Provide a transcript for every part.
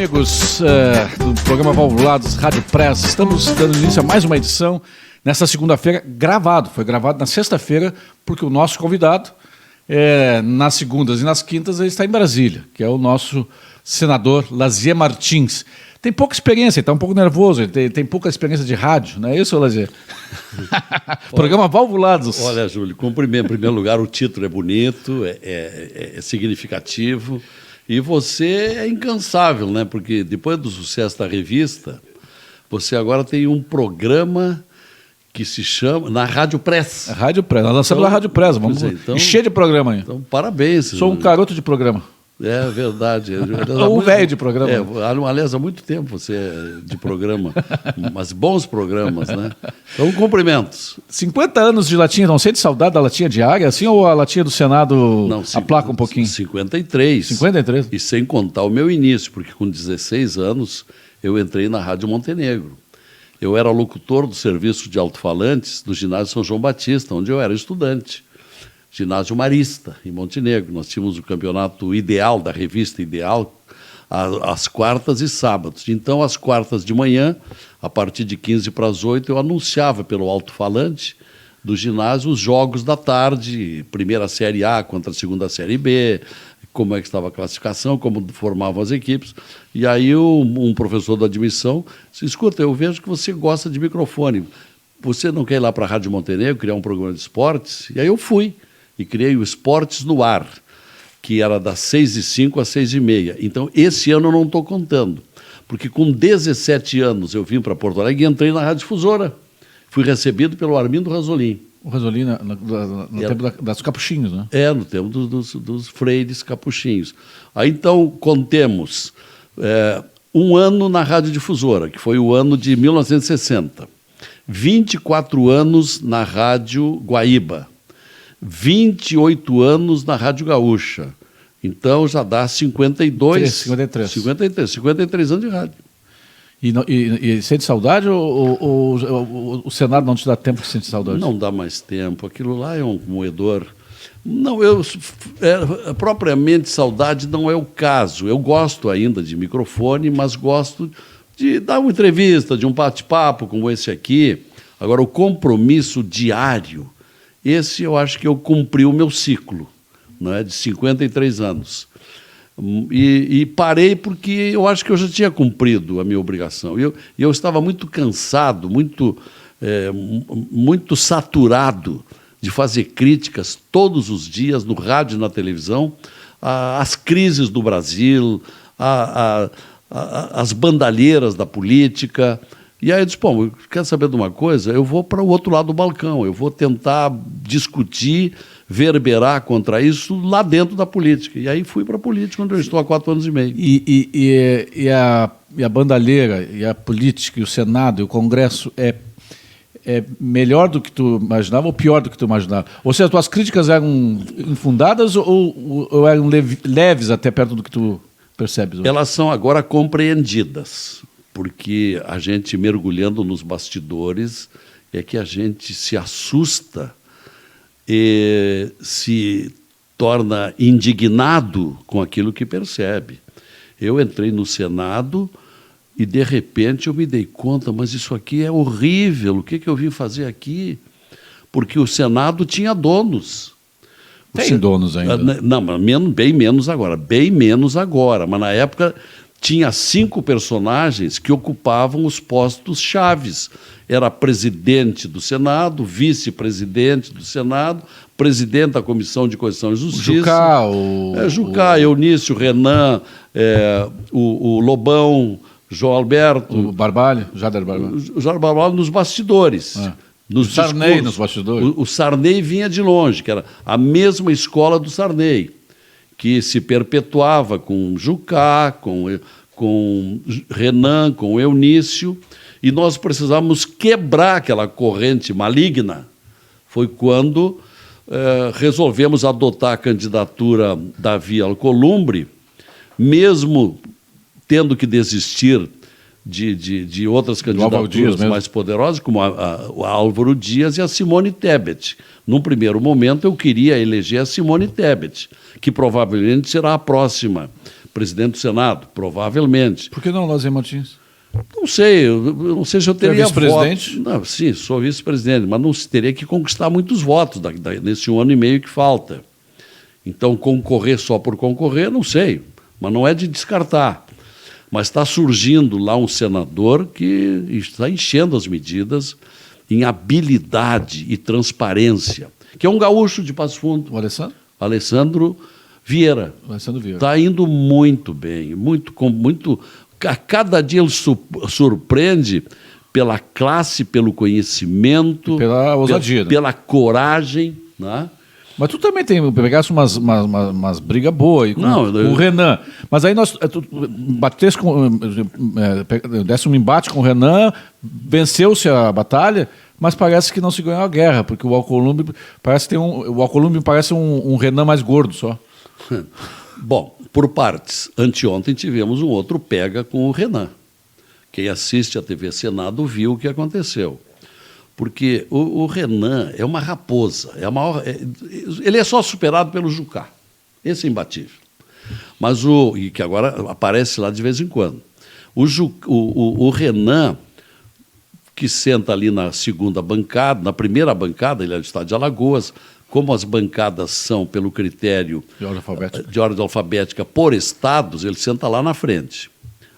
amigos do programa Valvulados Rádio Press. Estamos dando início a mais uma edição nesta segunda-feira, gravado. Foi gravado na sexta-feira, porque o nosso convidado, nas segundas e nas quintas, ele está em Brasília, que é o nosso senador Lazier Martins. Tem pouca experiência, está um pouco nervoso, ele tem pouca experiência de rádio, não é isso, Lazier? Programa Valvulados. Olha, Júlio, em primeiro lugar, o título é bonito, é significativo. E você é incansável, né? Porque depois do sucesso da revista, você agora tem um programa que se chama na Rádio Press. A Rádio Press, nós lançamos na Rádio Press, vamos encher de programa aí. Então, parabéns. Sou um garoto de programa. É verdade. Ou velho de programa. Aliás, há muito tempo você é de programa, mas bons programas, né? Então, cumprimentos. 50 anos de latinha, não sente saudade da latinha diária, assim, ou a latinha do Senado aplaca um pouquinho? 53. 53. E sem contar o meu início, porque com 16 anos eu entrei na Rádio Montenegro. Eu era locutor do serviço de alto-falantes do ginásio São João Batista, onde eu era estudante. Ginásio Marista, em Montenegro. Nós tínhamos o campeonato Ideal, da revista Ideal, às quartas e sábados. Então, às quartas de manhã, a partir de 15 para as 8, eu anunciava pelo alto-falante do ginásio os jogos da tarde, primeira Série A contra a segunda Série B, como é que estava a classificação, como formavam as equipes. E aí um professor da admissão disse, escuta, eu vejo que você gosta de microfone. Você não quer ir lá para a Rádio Montenegro, criar um programa de esportes? E aí eu fui. E criei o Esportes no Ar, que era das 6h05 às 6h30. Então, esse ano eu não estou contando, porque com 17 anos eu vim para Porto Alegre e entrei na Rádio Difusora. Fui recebido pelo Armindo Rasolin. O Rasolin no tempo das capuchinhos, né? No tempo dos freiras capuchinhos. Aí, então, contemos um ano na Rádio Difusora, que foi o ano de 1960. 24 anos na Rádio Guaíba. 28 anos na Rádio Gaúcha. Então já dá 53 anos de rádio. E sente saudade ou o Senado não te dá tempo de sentir saudade? Não dá mais tempo. Aquilo lá é um moedor. Não, propriamente saudade não é o caso. Eu gosto ainda de microfone, mas gosto de dar uma entrevista, de um bate-papo como esse aqui. Agora, o compromisso diário, esse eu acho que eu cumpri o meu ciclo, né, de 53 anos. E parei porque eu acho que eu já tinha cumprido a minha obrigação. E eu estava muito cansado, muito saturado de fazer críticas todos os dias, no rádio e na televisão, às crises do Brasil, às bandalheiras da política. E aí eu disse, bom, quer saber de uma coisa? Eu vou para o outro lado do balcão, eu vou tentar discutir, verberar contra isso lá dentro da política. E aí fui para a política, onde eu estou há 4 anos e meio. E a bandalheira, e a política, e o Senado, e o Congresso é melhor do que tu imaginava ou pior do que tu imaginava? Ou seja, as tuas críticas eram infundadas ou eram leves até perto do que tu percebes? Elas são agora compreendidas, porque a gente mergulhando nos bastidores é que a gente se assusta e se torna indignado com aquilo que percebe. Eu entrei no Senado e, de repente, eu me dei conta, mas isso aqui é horrível, o que eu vim fazer aqui? Porque o Senado tinha donos. Tem donos ainda? Não, bem menos agora, mas na época tinha 5 personagens que ocupavam os postos chaves. Era presidente do Senado, vice-presidente do Senado, presidente da Comissão de Constituição e Justiça. Jucá, Eunício, Renan, o Lobão, João Alberto. O Barbalho, Jader Barbalho. O Jader Barbalho nos bastidores. O Sarney nos bastidores. O Sarney vinha de longe, que era a mesma escola do Sarney, que se perpetuava com Jucá, com Renan, com Eunício, e nós precisávamos quebrar aquela corrente maligna. Foi quando resolvemos adotar a candidatura Davi Alcolumbre, mesmo tendo que desistir de outras candidaturas mais poderosas, como o Álvaro Dias e a Simone Tebet. Num primeiro momento, eu queria eleger a Simone Tebet, que provavelmente será a próxima presidente do Senado, provavelmente. Por que não, Lazer Martins? Não sei, eu não sei se eu teria vice-presidente? Não, sim, sou vice-presidente, mas não teria que conquistar muitos votos nesse 1 ano e meio que falta. Então, concorrer só por concorrer, não sei, mas não é de descartar. Mas está surgindo lá um senador que está enchendo as medidas em habilidade e transparência, que é um gaúcho de Passo Fundo. O Alessandro? Alessandro Vieira. Alessandro Vieira. Está indo muito bem, muito. A cada dia ele surpreende pela classe, pelo conhecimento, pela ousadia, pela coragem, né? Mas tu também pegasse umas brigas boas com o Renan. Mas aí tu desse um embate com o Renan, venceu-se a batalha, mas parece que não se ganhou a guerra, porque o Alcolumbre parece um Renan mais gordo só. Bom, por partes. Anteontem tivemos um outro pega com o Renan. Quem assiste a TV Senado viu o que aconteceu. Porque o Renan é uma raposa, ele é só superado pelo Jucá, esse é imbatível. Mas e que agora aparece lá de vez em quando. O Renan, que senta ali na segunda bancada, na primeira bancada, ele é do estado de Alagoas, como as bancadas são pelo critério de ordem alfabética por estados, ele senta lá na frente.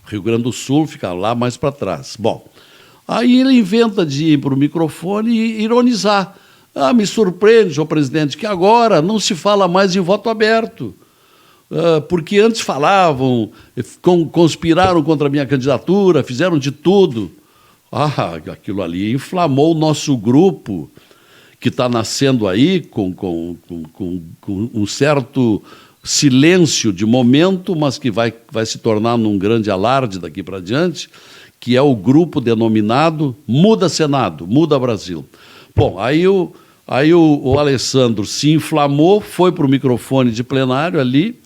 O Rio Grande do Sul fica lá mais para trás. Bom, aí ele inventa de ir para o microfone e ironizar. Me surpreende, senhor presidente, que agora não se fala mais em voto aberto. Porque antes falavam, conspiraram contra a minha candidatura, fizeram de tudo. Aquilo ali inflamou o nosso grupo, que está nascendo aí com um certo silêncio de momento, mas que vai se tornar num grande alarde daqui para diante, que é o grupo denominado Muda Senado, Muda Brasil. Bom, aí o Alessandro se inflamou, foi para o microfone de plenário ali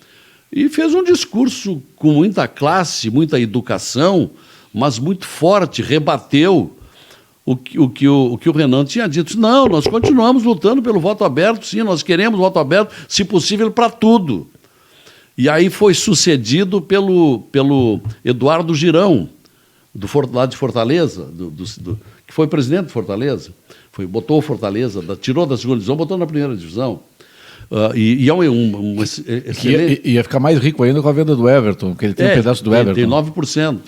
e fez um discurso com muita classe, muita educação, mas muito forte, rebateu o que o Renan tinha dito. Não, nós continuamos lutando pelo voto aberto, sim, nós queremos voto aberto, se possível, para tudo. E aí foi sucedido pelo Eduardo Girão, lá de Fortaleza, que foi presidente de Fortaleza, botou o Fortaleza, tirou da segunda divisão, botou na primeira divisão. E é um excelente... Ia ficar mais rico ainda com a venda do Everton, porque ele tem um pedaço do Everton. Tem 9%.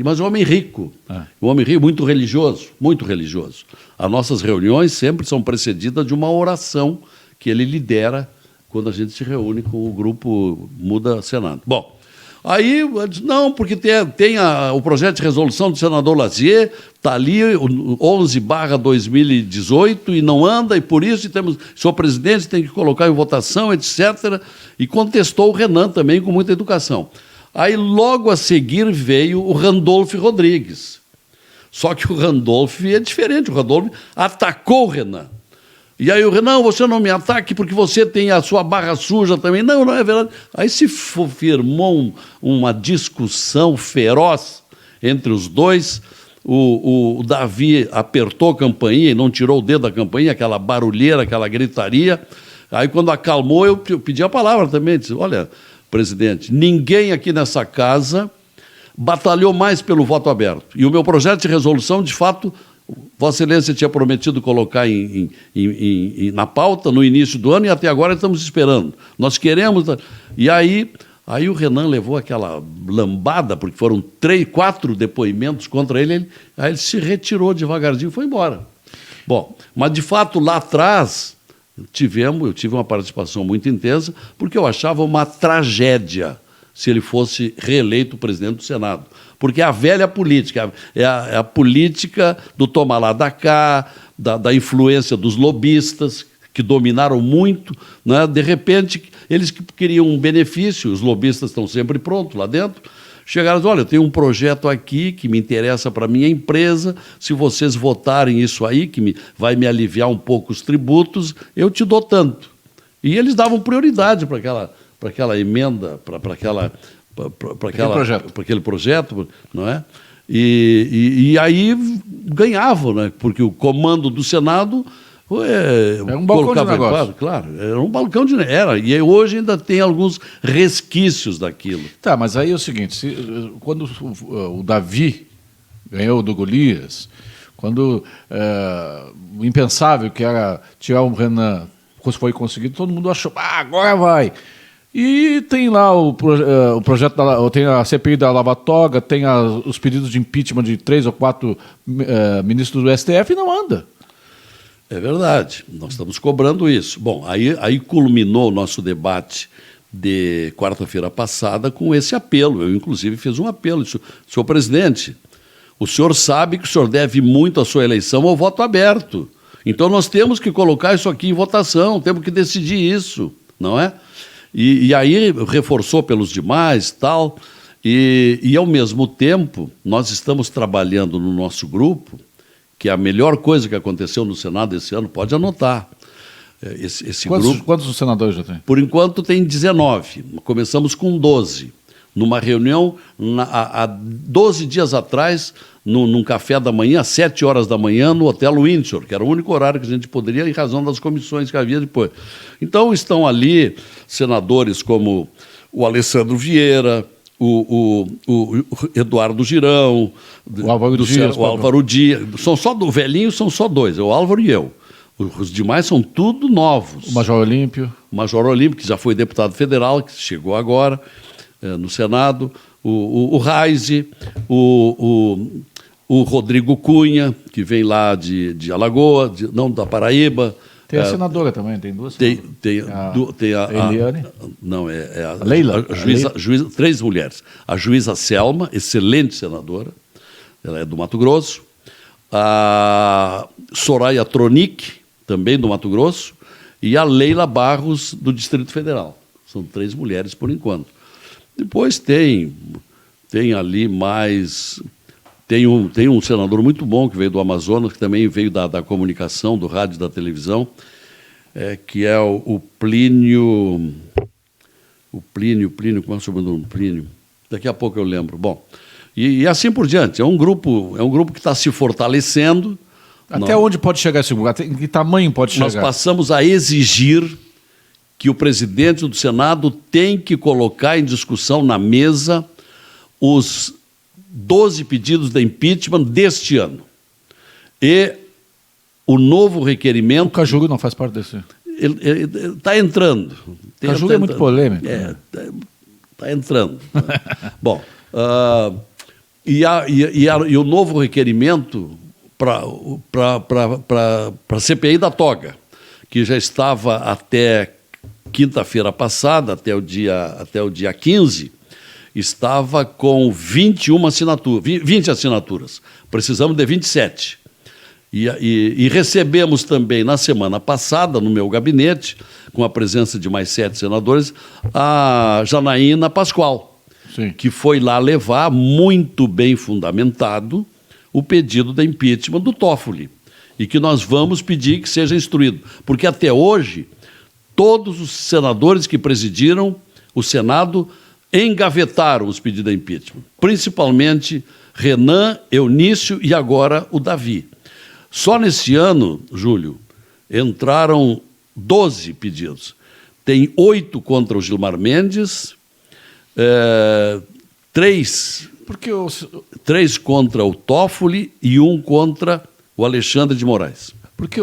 Mas um homem rico, um homem rico, muito religioso, muito religioso. As nossas reuniões sempre são precedidas de uma oração que ele lidera quando a gente se reúne com o grupo Muda Senado. Bom, aí eu disse, não, porque tem o projeto de resolução do senador Lazier, está ali, 11/2018, e não anda, e por isso senhor presidente tem que colocar em votação, etc. E contestou o Renan também com muita educação. Aí, logo a seguir, veio o Randolph Rodrigues. Só que o Randolph é diferente, o Randolph atacou o Renan. E aí o Renan, você não me ataque porque você tem a sua barra suja também. Não, não é verdade. Aí se firmou uma discussão feroz entre os dois. O Davi apertou a campainha e não tirou o dedo da campainha, aquela barulheira, aquela gritaria. Aí quando acalmou, eu pedi a palavra também. Disse, olha, presidente, ninguém aqui nessa casa batalhou mais pelo voto aberto. E o meu projeto de resolução, de fato... Vossa Excelência tinha prometido colocar na pauta no início do ano e até agora estamos esperando. Nós queremos... E aí o Renan levou aquela lambada, porque foram 4 depoimentos contra ele, aí ele se retirou devagarzinho e foi embora. Bom, mas de fato lá atrás eu tive uma participação muito intensa, porque eu achava uma tragédia se ele fosse reeleito presidente do Senado. Porque é a velha política, é a política do toma lá da cá, da influência dos lobistas, que dominaram muito, né? De repente, eles que queriam um benefício, os lobistas estão sempre prontos lá dentro, chegaram e disseram, olha, eu tenho um projeto aqui que me interessa para a minha empresa, se vocês votarem isso aí, que vai me aliviar um pouco os tributos, eu te dou tanto. E eles davam prioridade para aquela emenda, para aquele projeto, não é? E aí ganhavam, né? Porque o comando do Senado É um balcão de negócio. Claro, era um balcão de negócio. E hoje ainda tem alguns resquícios daquilo. Tá, mas aí é o seguinte, quando o Davi ganhou do Golias, quando o impensável que era tirar o Renan foi conseguido, todo mundo achou, agora vai. E tem lá o projeto, tem a CPI da Lava Toga, tem os pedidos de impeachment de 3 ou 4 ministros do STF e não anda. É verdade, nós estamos cobrando isso. Bom, aí culminou o nosso debate de quarta-feira passada com esse apelo. Eu, inclusive, fiz um apelo. Senhor presidente, o senhor sabe que o senhor deve muito à sua eleição ao voto aberto. Então nós temos que colocar isso aqui em votação, temos que decidir isso, não é? E aí reforçou pelos demais, tal, e ao mesmo tempo nós estamos trabalhando no nosso grupo, que é a melhor coisa que aconteceu no Senado esse ano, pode anotar. Quantos senadores já tem? Por enquanto tem 19, começamos com 12. Numa reunião, há 12 dias atrás, num café da manhã, às 7 horas da manhã, no Hotel Windsor, que era o único horário que a gente poderia, em razão das comissões que havia depois. Então, estão ali senadores como o Alessandro Vieira, o Eduardo Girão, o Álvaro Dias. O velhinho são só 2, é o Álvaro e eu. Os demais são tudo novos. O Major Olímpio. O Major Olímpio, que já foi deputado federal, que chegou agora no Senado, o Reise, o Rodrigo Cunha, que vem lá de Alagoas, não, da Paraíba. Tem a senadora também, tem duas senadoras. Tem a Eliane? Não, é a Leila. Juíza, 3 mulheres. A juíza Selma, excelente senadora, ela é do Mato Grosso. A Soraya Tronic, também do Mato Grosso. E a Leila Barros, do Distrito Federal. São 3 mulheres por enquanto. Depois tem ali mais... Tem um senador muito bom que veio do Amazonas, que também veio da comunicação, do rádio e da televisão, que é o Plínio... Como é o sobrenome? Plínio. Daqui a pouco eu lembro. Bom, e assim por diante. É um grupo que está se fortalecendo. Até onde pode chegar esse grupo? Em que tamanho pode chegar? Nós passamos a exigir que o presidente do Senado tem que colocar em discussão na mesa os 12 pedidos de impeachment deste ano. E o novo requerimento... O Cajuru não faz parte desse... Ele está entrando. O Cajuru é muito polêmico. Está entrando. Bom, e o novo requerimento para a CPI da toga, que já estava até quinta-feira passada, até o dia 15, estava com 20 assinaturas. Precisamos de 27. E recebemos também, na semana passada, no meu gabinete, com a presença de mais 7 senadores, a Janaína Pascoal, sim, que foi lá levar, muito bem fundamentado, o pedido de impeachment do Toffoli, e que nós vamos pedir que seja instruído. Porque até hoje, todos os senadores que presidiram o Senado engavetaram os pedidos de impeachment, principalmente Renan, Eunício e agora o Davi. Só nesse ano, Júlio, entraram 12 pedidos. Tem 8 contra o Gilmar Mendes, 3 contra o Toffoli e 1 contra o Alexandre de Moraes. Porque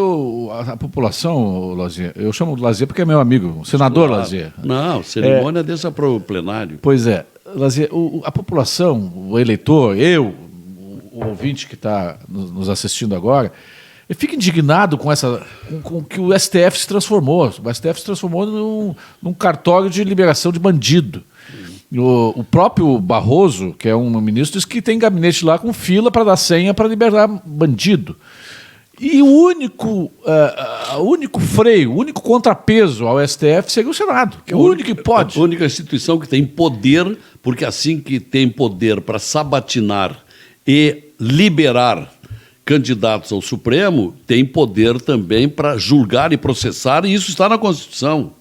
a população, Lazier, eu chamo de Lazier porque é meu amigo, o senador Lazier. Não, cerimônia deixa para o plenário. Pois é, Lazier, a população, o eleitor, o ouvinte que está nos assistindo agora, ele fica indignado com que o STF se transformou. O STF se transformou num cartório de liberação de bandido. O próprio Barroso, que é um ministro, diz que tem gabinete lá com fila para dar senha para liberar bandido. E o único freio, o único contrapeso ao STF seria o Senado, que é o único que pode. A única instituição que tem poder, porque assim que tem poder para sabatinar e liberar candidatos ao Supremo, tem poder também para julgar e processar, e isso está na Constituição.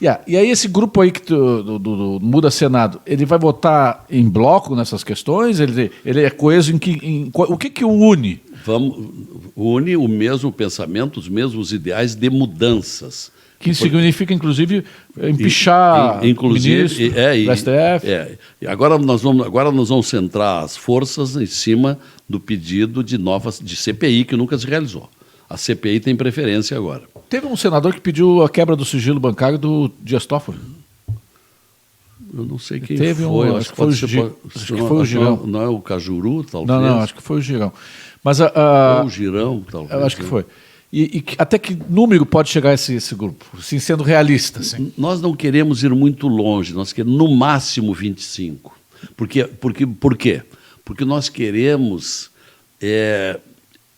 E aí esse grupo aí do Muda Senado, ele vai votar em bloco nessas questões? Ele é coeso o que o une? une o mesmo pensamento, os mesmos ideais de mudanças. Que significa, inclusive, empichar inclusive, do STF. E agora nós vamos centrar as forças em cima do pedido de CPI, que nunca se realizou. A CPI tem preferência agora. Teve um senador que pediu a quebra do sigilo bancário do Dias Toffoli. Eu não sei quem Teve foi. acho que foi o Girão. Não é o Cajuru, talvez? Não, acho que foi o Girão. Mas ou o Girão, talvez. Eu acho que foi. E até que número pode chegar esse grupo, assim, sendo realista? Assim? Nós não queremos ir muito longe, nós queremos no máximo 25. Por quê? Porque nós queremos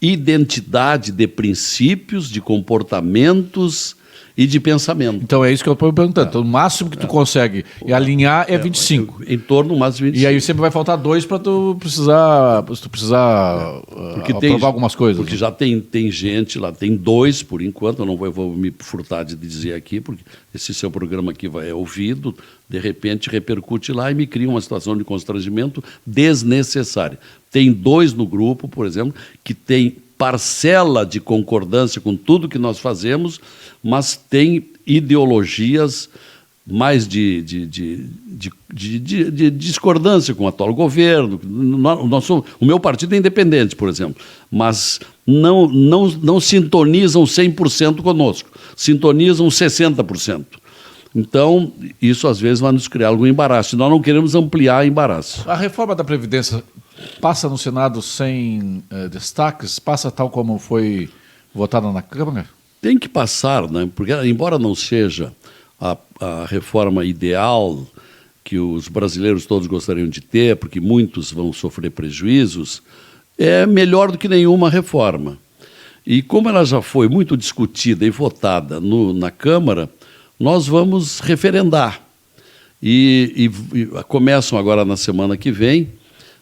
identidade de princípios, de comportamentos e de pensamento. Então é isso que eu estou perguntando. Então, o máximo que tu consegue alinhar é 25. Em torno do máximo 25. E aí sempre vai faltar 2 para tu precisar aprovar algumas coisas. Porque já tem gente lá, tem 2 por enquanto, eu não vou me furtar de dizer aqui, porque esse seu programa aqui é ouvido, de repente repercute lá e me cria uma situação de constrangimento desnecessária. Tem 2 no grupo, por exemplo, que tem parcela de concordância com tudo que nós fazemos, mas tem ideologias mais de discordância com o atual governo. O meu partido é independente, por exemplo, mas não sintonizam 100% conosco, sintonizam 60%. Então, isso às vezes vai nos criar algum embaraço. Nós não queremos ampliar embaraço. A reforma da Previdência passa no Senado sem destaques? Passa tal como foi votada na Câmara? Tem que passar, né? Porque, embora não seja a reforma ideal que os brasileiros todos gostariam de ter, porque muitos vão sofrer prejuízos, é melhor do que nenhuma reforma. E como ela já foi muito discutida e votada na Câmara, nós vamos referendar. E começam agora na semana que vem,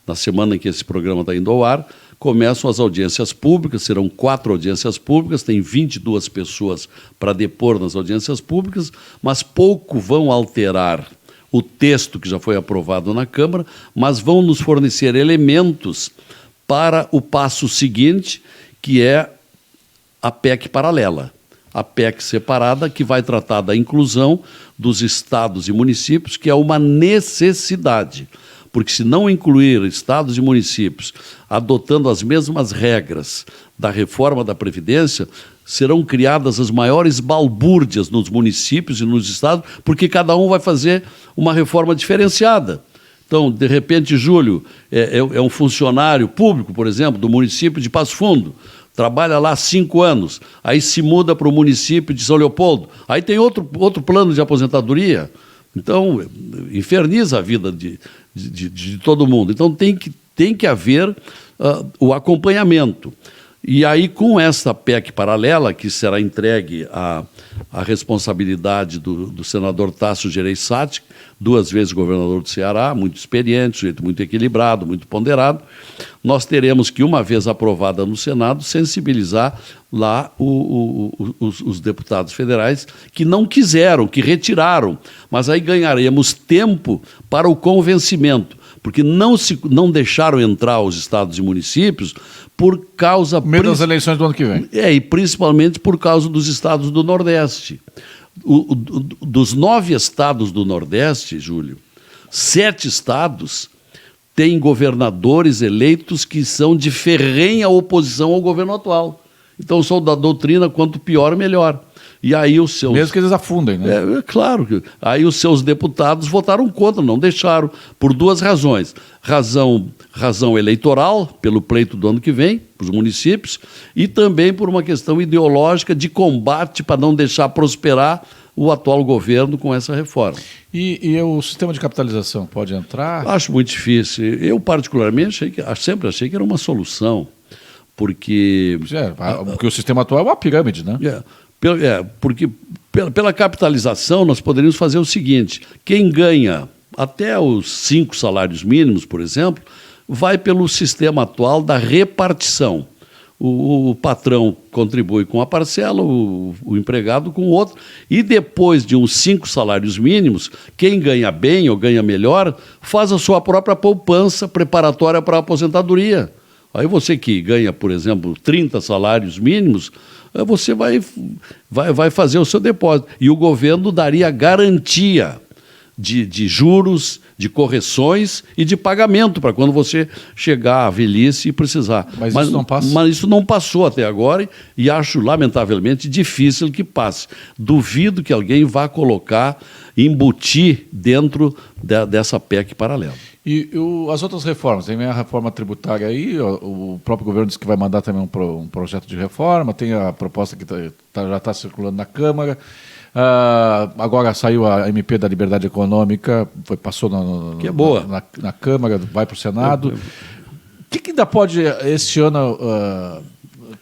na semana em que esse programa está indo ao ar, começam as audiências públicas, serão 4 audiências públicas, tem 22 pessoas para depor nas audiências públicas, mas pouco vão alterar o texto que já foi aprovado na Câmara, mas vão nos fornecer elementos para o passo seguinte, que é a PEC paralela. A PEC separada, que vai tratar da inclusão dos estados e municípios, que é uma necessidade. Porque se não incluir estados e municípios adotando as mesmas regras da reforma da Previdência, serão criadas as maiores balbúrdias nos municípios e nos estados, porque cada um vai fazer uma reforma diferenciada. Então, de repente, Júlio é um funcionário público, por exemplo, do município de Passo Fundo, trabalha lá 5 anos, aí se muda para o município de São Leopoldo, aí tem outro plano de aposentadoria. Então, inferniza a vida de todo mundo. Então, tem que haver o acompanhamento. E aí, com essa PEC paralela, que será entregue à responsabilidade do senador Tasso Gereissati, 2 vezes governador do Ceará, muito experiente, sujeito muito equilibrado, muito ponderado, nós teremos que, uma vez aprovada no Senado, sensibilizar lá os deputados federais que não quiseram, que retiraram, mas aí ganharemos tempo para o convencimento, porque não deixaram entrar os estados e municípios por causa... Meio das eleições do ano que vem. E principalmente por causa dos estados do Nordeste. Dos 9 estados do Nordeste, Júlio, 7 estados têm governadores eleitos que são de ferrenha oposição ao governo atual. Então, sou da doutrina, quanto pior, melhor. E aí os seus... Mesmo que eles afundem, né? É claro. Aí os seus deputados votaram contra, não deixaram, por 2 razões. Razão eleitoral, pelo pleito do ano que vem, para os municípios, e também por uma questão ideológica de combate para não deixar prosperar o atual governo com essa reforma. E o sistema de capitalização pode entrar? Acho muito difícil. Eu, particularmente, sempre achei que era uma solução, porque... Porque o sistema atual é uma pirâmide, né? Porque pela capitalização nós poderíamos fazer o seguinte: quem ganha até os 5 salários mínimos, por exemplo, vai pelo sistema atual da repartição. O patrão contribui com a parcela, o empregado com o outro, e depois de uns 5 salários mínimos, quem ganha bem ou ganha melhor faz a sua própria poupança preparatória para a aposentadoria. Aí você que ganha, por exemplo, 30 salários mínimos, você vai fazer o seu depósito. E o governo daria garantia de juros, de correções e de pagamento para quando você chegar à velhice e precisar. Mas isso não passa? Mas isso não passou até agora e acho, lamentavelmente, difícil que passe. Duvido que alguém vá embutir dentro dessa PEC paralela. E as outras reformas? Tem a reforma tributária aí, o próprio governo disse que vai mandar também um projeto de reforma, tem a proposta que já está circulando na Câmara. Agora saiu a MP da Liberdade Econômica, passou que é boa. Na Câmara, vai para o Senado. O que ainda pode, este ano,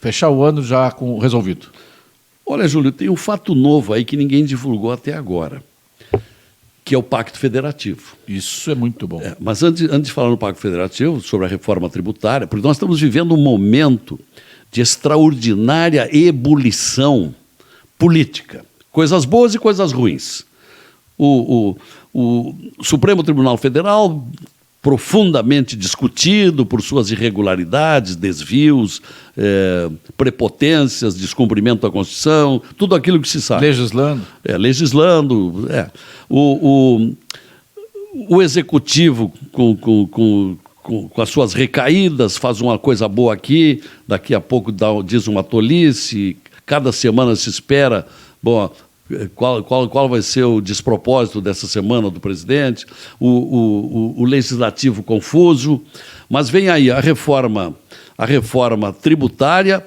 fechar o ano já resolvido? Olha, Júlio, tem um fato novo aí que ninguém divulgou até agora, que é o Pacto Federativo. Isso é muito bom. Mas antes de falar no Pacto Federativo, sobre a reforma tributária, porque nós estamos vivendo um momento de extraordinária ebulição política. Coisas boas e coisas ruins. O Supremo Tribunal Federal, profundamente discutido por suas irregularidades, desvios, prepotências, descumprimento da Constituição, tudo aquilo que se sabe. Legislando. O Executivo, com as suas recaídas, faz uma coisa boa aqui, daqui a pouco diz uma tolice, cada semana se espera... Bom, qual vai ser o despropósito dessa semana do presidente? O legislativo confuso. Mas vem aí a reforma tributária.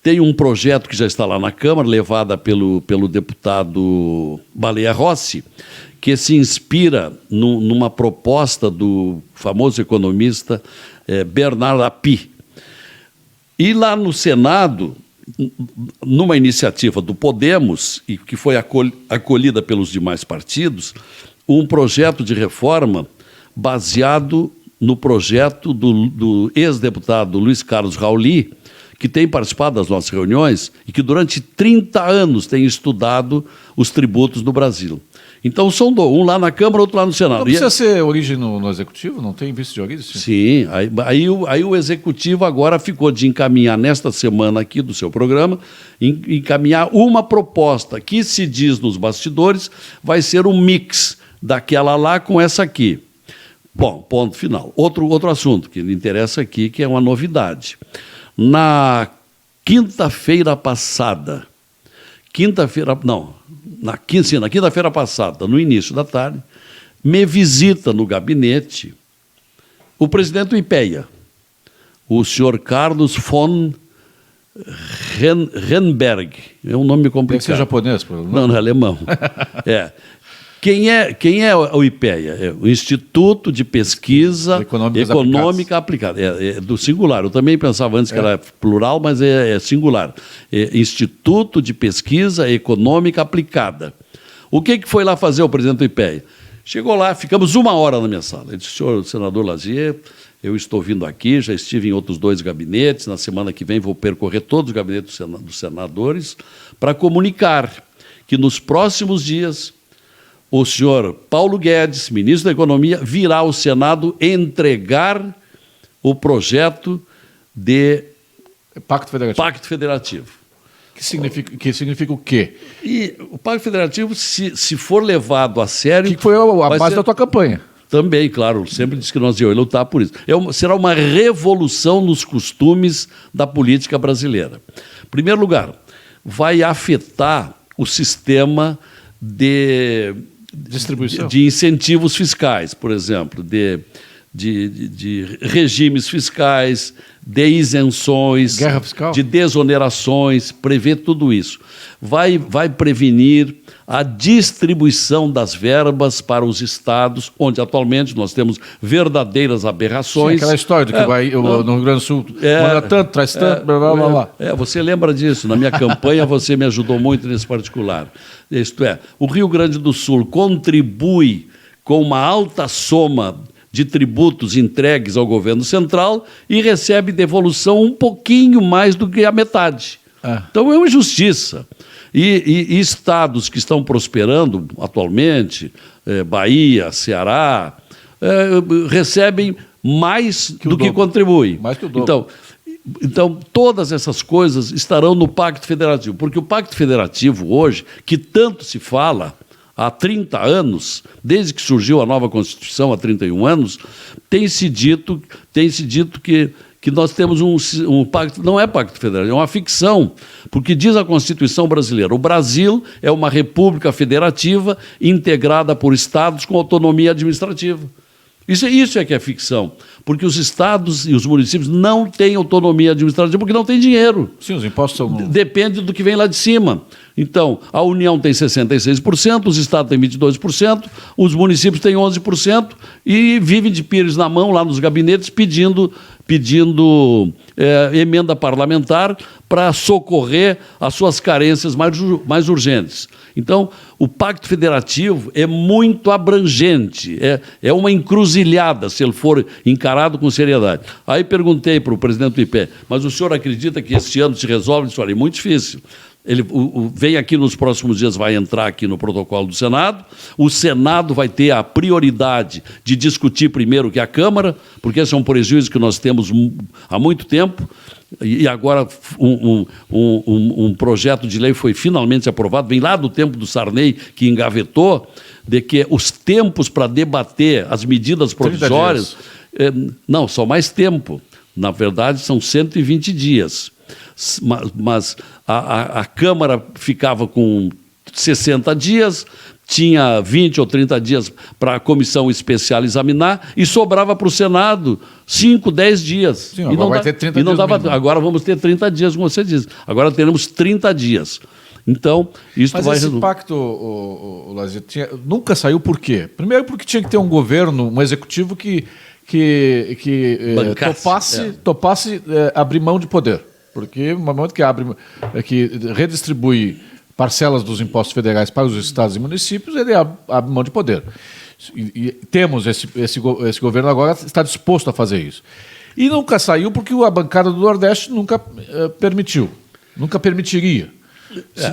Tem um projeto que já está lá na Câmara, levada pelo deputado Baleia Rossi, que se inspira numa proposta do famoso economista Bernard Api. E lá no Senado, numa iniciativa do Podemos, e que foi acolhida pelos demais partidos, um projeto de reforma baseado no projeto do ex-deputado Luiz Carlos Rauli, que tem participado das nossas reuniões e que durante 30 anos tem estudado os tributos no Brasil. Então são um lá na Câmara, outro lá no Senado. Não precisa ser origem no Executivo? Não tem visto de origem? Sim, aí o Executivo agora ficou de encaminhar, nesta semana aqui do seu programa, encaminhar uma proposta que se diz nos bastidores vai ser um mix daquela lá com essa aqui. Bom, ponto final. Outro assunto que me interessa aqui, que é uma novidade. Na quinta-feira passada, na quinta-feira passada, no início da tarde, me visita no gabinete o presidente do IPEA, o senhor Carlos von Renberg. É um nome complicado. Deve ser japonês, não, é alemão. Quem é o IPEA? É o Instituto de Pesquisa Econômica Aplicada. É do singular. Eu também pensava antes que era plural, mas é singular. Instituto de Pesquisa Econômica Aplicada. O que foi lá fazer o presidente do IPEA? Chegou lá, ficamos 1 hora na minha sala. Ele disse: senhor senador Lazier, eu estou vindo aqui, já estive em outros 2 gabinetes, na semana que vem vou percorrer todos os gabinetes dos senadores para comunicar que nos próximos dias o senhor Paulo Guedes, ministro da Economia, virá ao Senado entregar o projeto de Pacto Federativo. Que significa o quê? E o Pacto Federativo, se for levado a sério... Que foi a base da tua campanha. Também, claro, sempre disse que nós íamos lutar por isso. Será uma revolução nos costumes da política brasileira. Em primeiro lugar, vai afetar o sistema de incentivos fiscais, por exemplo, de regimes fiscais, de isenções, guerra fiscal, de desonerações, prevê tudo isso. Vai prevenir a distribuição das verbas para os estados, onde atualmente nós temos verdadeiras aberrações. Sim, aquela história de que no Rio Grande do Sul manda tanto, traz tanto, blá, blá, blá. Você lembra disso? Na minha campanha você me ajudou muito nesse particular. Isto é, o Rio Grande do Sul contribui com uma alta soma de tributos entregues ao governo central e recebe devolução um pouquinho mais do que a metade. Então é uma injustiça. E estados que estão prosperando atualmente, Bahia, Ceará, recebem mais do que contribuem. Mais que o dobro. Então, Então, todas essas coisas estarão no Pacto Federativo, porque o Pacto Federativo hoje, que tanto se fala há 30 anos, desde que surgiu a nova Constituição há 31 anos, tem se dito que nós temos um pacto, não é pacto federal, é uma ficção, porque diz a Constituição brasileira, o Brasil é uma república federativa integrada por estados com autonomia administrativa. Isso é que é ficção, porque os estados e os municípios não têm autonomia administrativa porque não têm dinheiro. Sim, os impostos são... Depende do que vem lá de cima. Então, a União tem 66%, os estados têm 22%, os municípios têm 11% e vivem de pires na mão lá nos gabinetes pedindo emenda parlamentar para socorrer as suas carências mais urgentes. Então, o Pacto Federativo é muito abrangente, é uma encruzilhada, se ele for encarado com seriedade. Aí perguntei para o presidente do IPE, mas o senhor acredita que este ano se resolve? Ele falou, é muito difícil. Ele vem aqui nos próximos dias, vai entrar aqui no protocolo do Senado. O Senado vai ter a prioridade de discutir primeiro que a Câmara, porque esse é um prejuízo que nós temos há muito tempo. E agora um projeto de lei foi finalmente aprovado, vem lá do tempo do Sarney, que engavetou, de que os tempos para debater as medidas provisórias... não, só mais tempo. Na verdade, são 120 dias. Mas a Câmara ficava com 60 dias, tinha 20 ou 30 dias para a comissão especial examinar e sobrava para o Senado 5, 10 dias. Sim, agora vai ter 30 dias mesmo. Agora vamos ter 30 dias, como você diz. Agora teremos 30 dias. Então, isso vai... Mas esse pacto, o Lazier, nunca saiu por quê? Primeiro porque tinha que ter um governo, um executivo que topasse abrir mão de poder. Porque no momento que redistribui parcelas dos impostos federais para os estados e municípios, ele abre mão de poder. E temos esse governo agora está disposto a fazer isso. E nunca saiu porque a bancada do Nordeste nunca permitiu, nunca permitiria.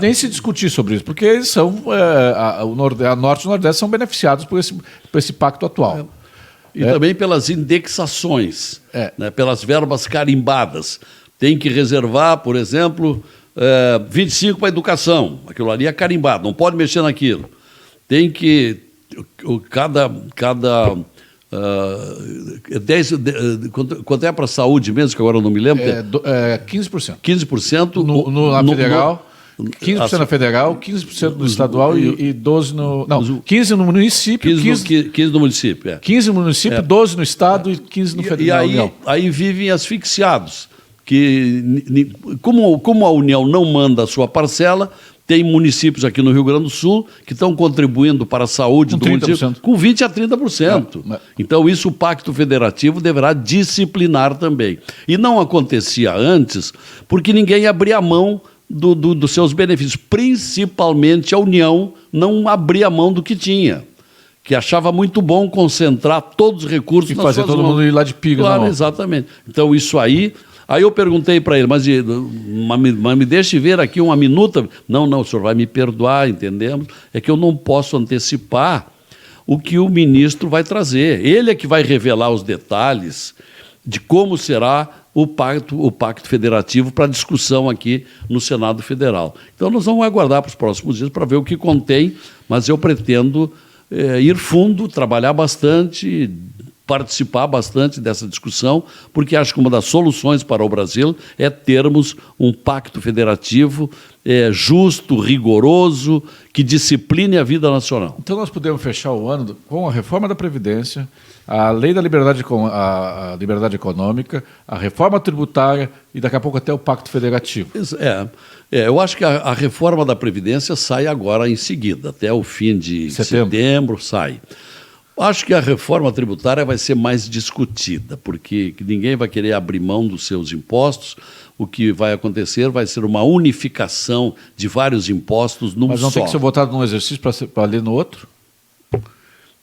Nem se discutir sobre isso, porque eles são, a Norte e o Nordeste são beneficiados por esse pacto atual. E também pelas indexações, né, pelas verbas carimbadas. Tem que reservar, por exemplo, 25 para a educação. Aquilo ali é carimbado, não pode mexer naquilo. Tem que... quanto é para a saúde mesmo, que agora eu não me lembro? 15%. 15% na federal, 15% na federal, 15% no estadual e 12% no... Não, 15% no município. 15% no município, 15% no município, 12% no estado e 15% no federal. E aí vivem asfixiados. Que, como a União não manda a sua parcela, tem municípios aqui no Rio Grande do Sul que estão contribuindo para a saúde do município com 20% a 30%. Então, isso o Pacto Federativo deverá disciplinar também. E não acontecia antes porque ninguém abria mão dos seus benefícios. Principalmente a União não abria mão do que tinha, que achava muito bom concentrar todos os recursos e fazer todo mundo ir lá de piga. Claro, exatamente. Então, isso aí... Aí eu perguntei para ele, mas me deixe ver aqui uma minuta. Não, o senhor vai me perdoar, entendemos. É que eu não posso antecipar o que o ministro vai trazer. Ele é que vai revelar os detalhes de como será o Pacto Federativo para discussão aqui no Senado Federal. Então nós vamos aguardar para os próximos dias para ver o que contém, mas eu pretendo ir fundo, trabalhar bastante, participar bastante dessa discussão, porque acho que uma das soluções para o Brasil é termos um pacto federativo justo, rigoroso, que discipline a vida nacional. Então nós podemos fechar o ano com a reforma da Previdência, a lei da liberdade econômica, a reforma tributária e daqui a pouco até o pacto federativo. Eu acho que a reforma da Previdência sai agora em seguida, até o fim de setembro sai. Acho que a reforma tributária vai ser mais discutida, porque ninguém vai querer abrir mão dos seus impostos. O que vai acontecer vai ser uma unificação de vários impostos num só. Mas não tem que ser votado num exercício para ler no outro?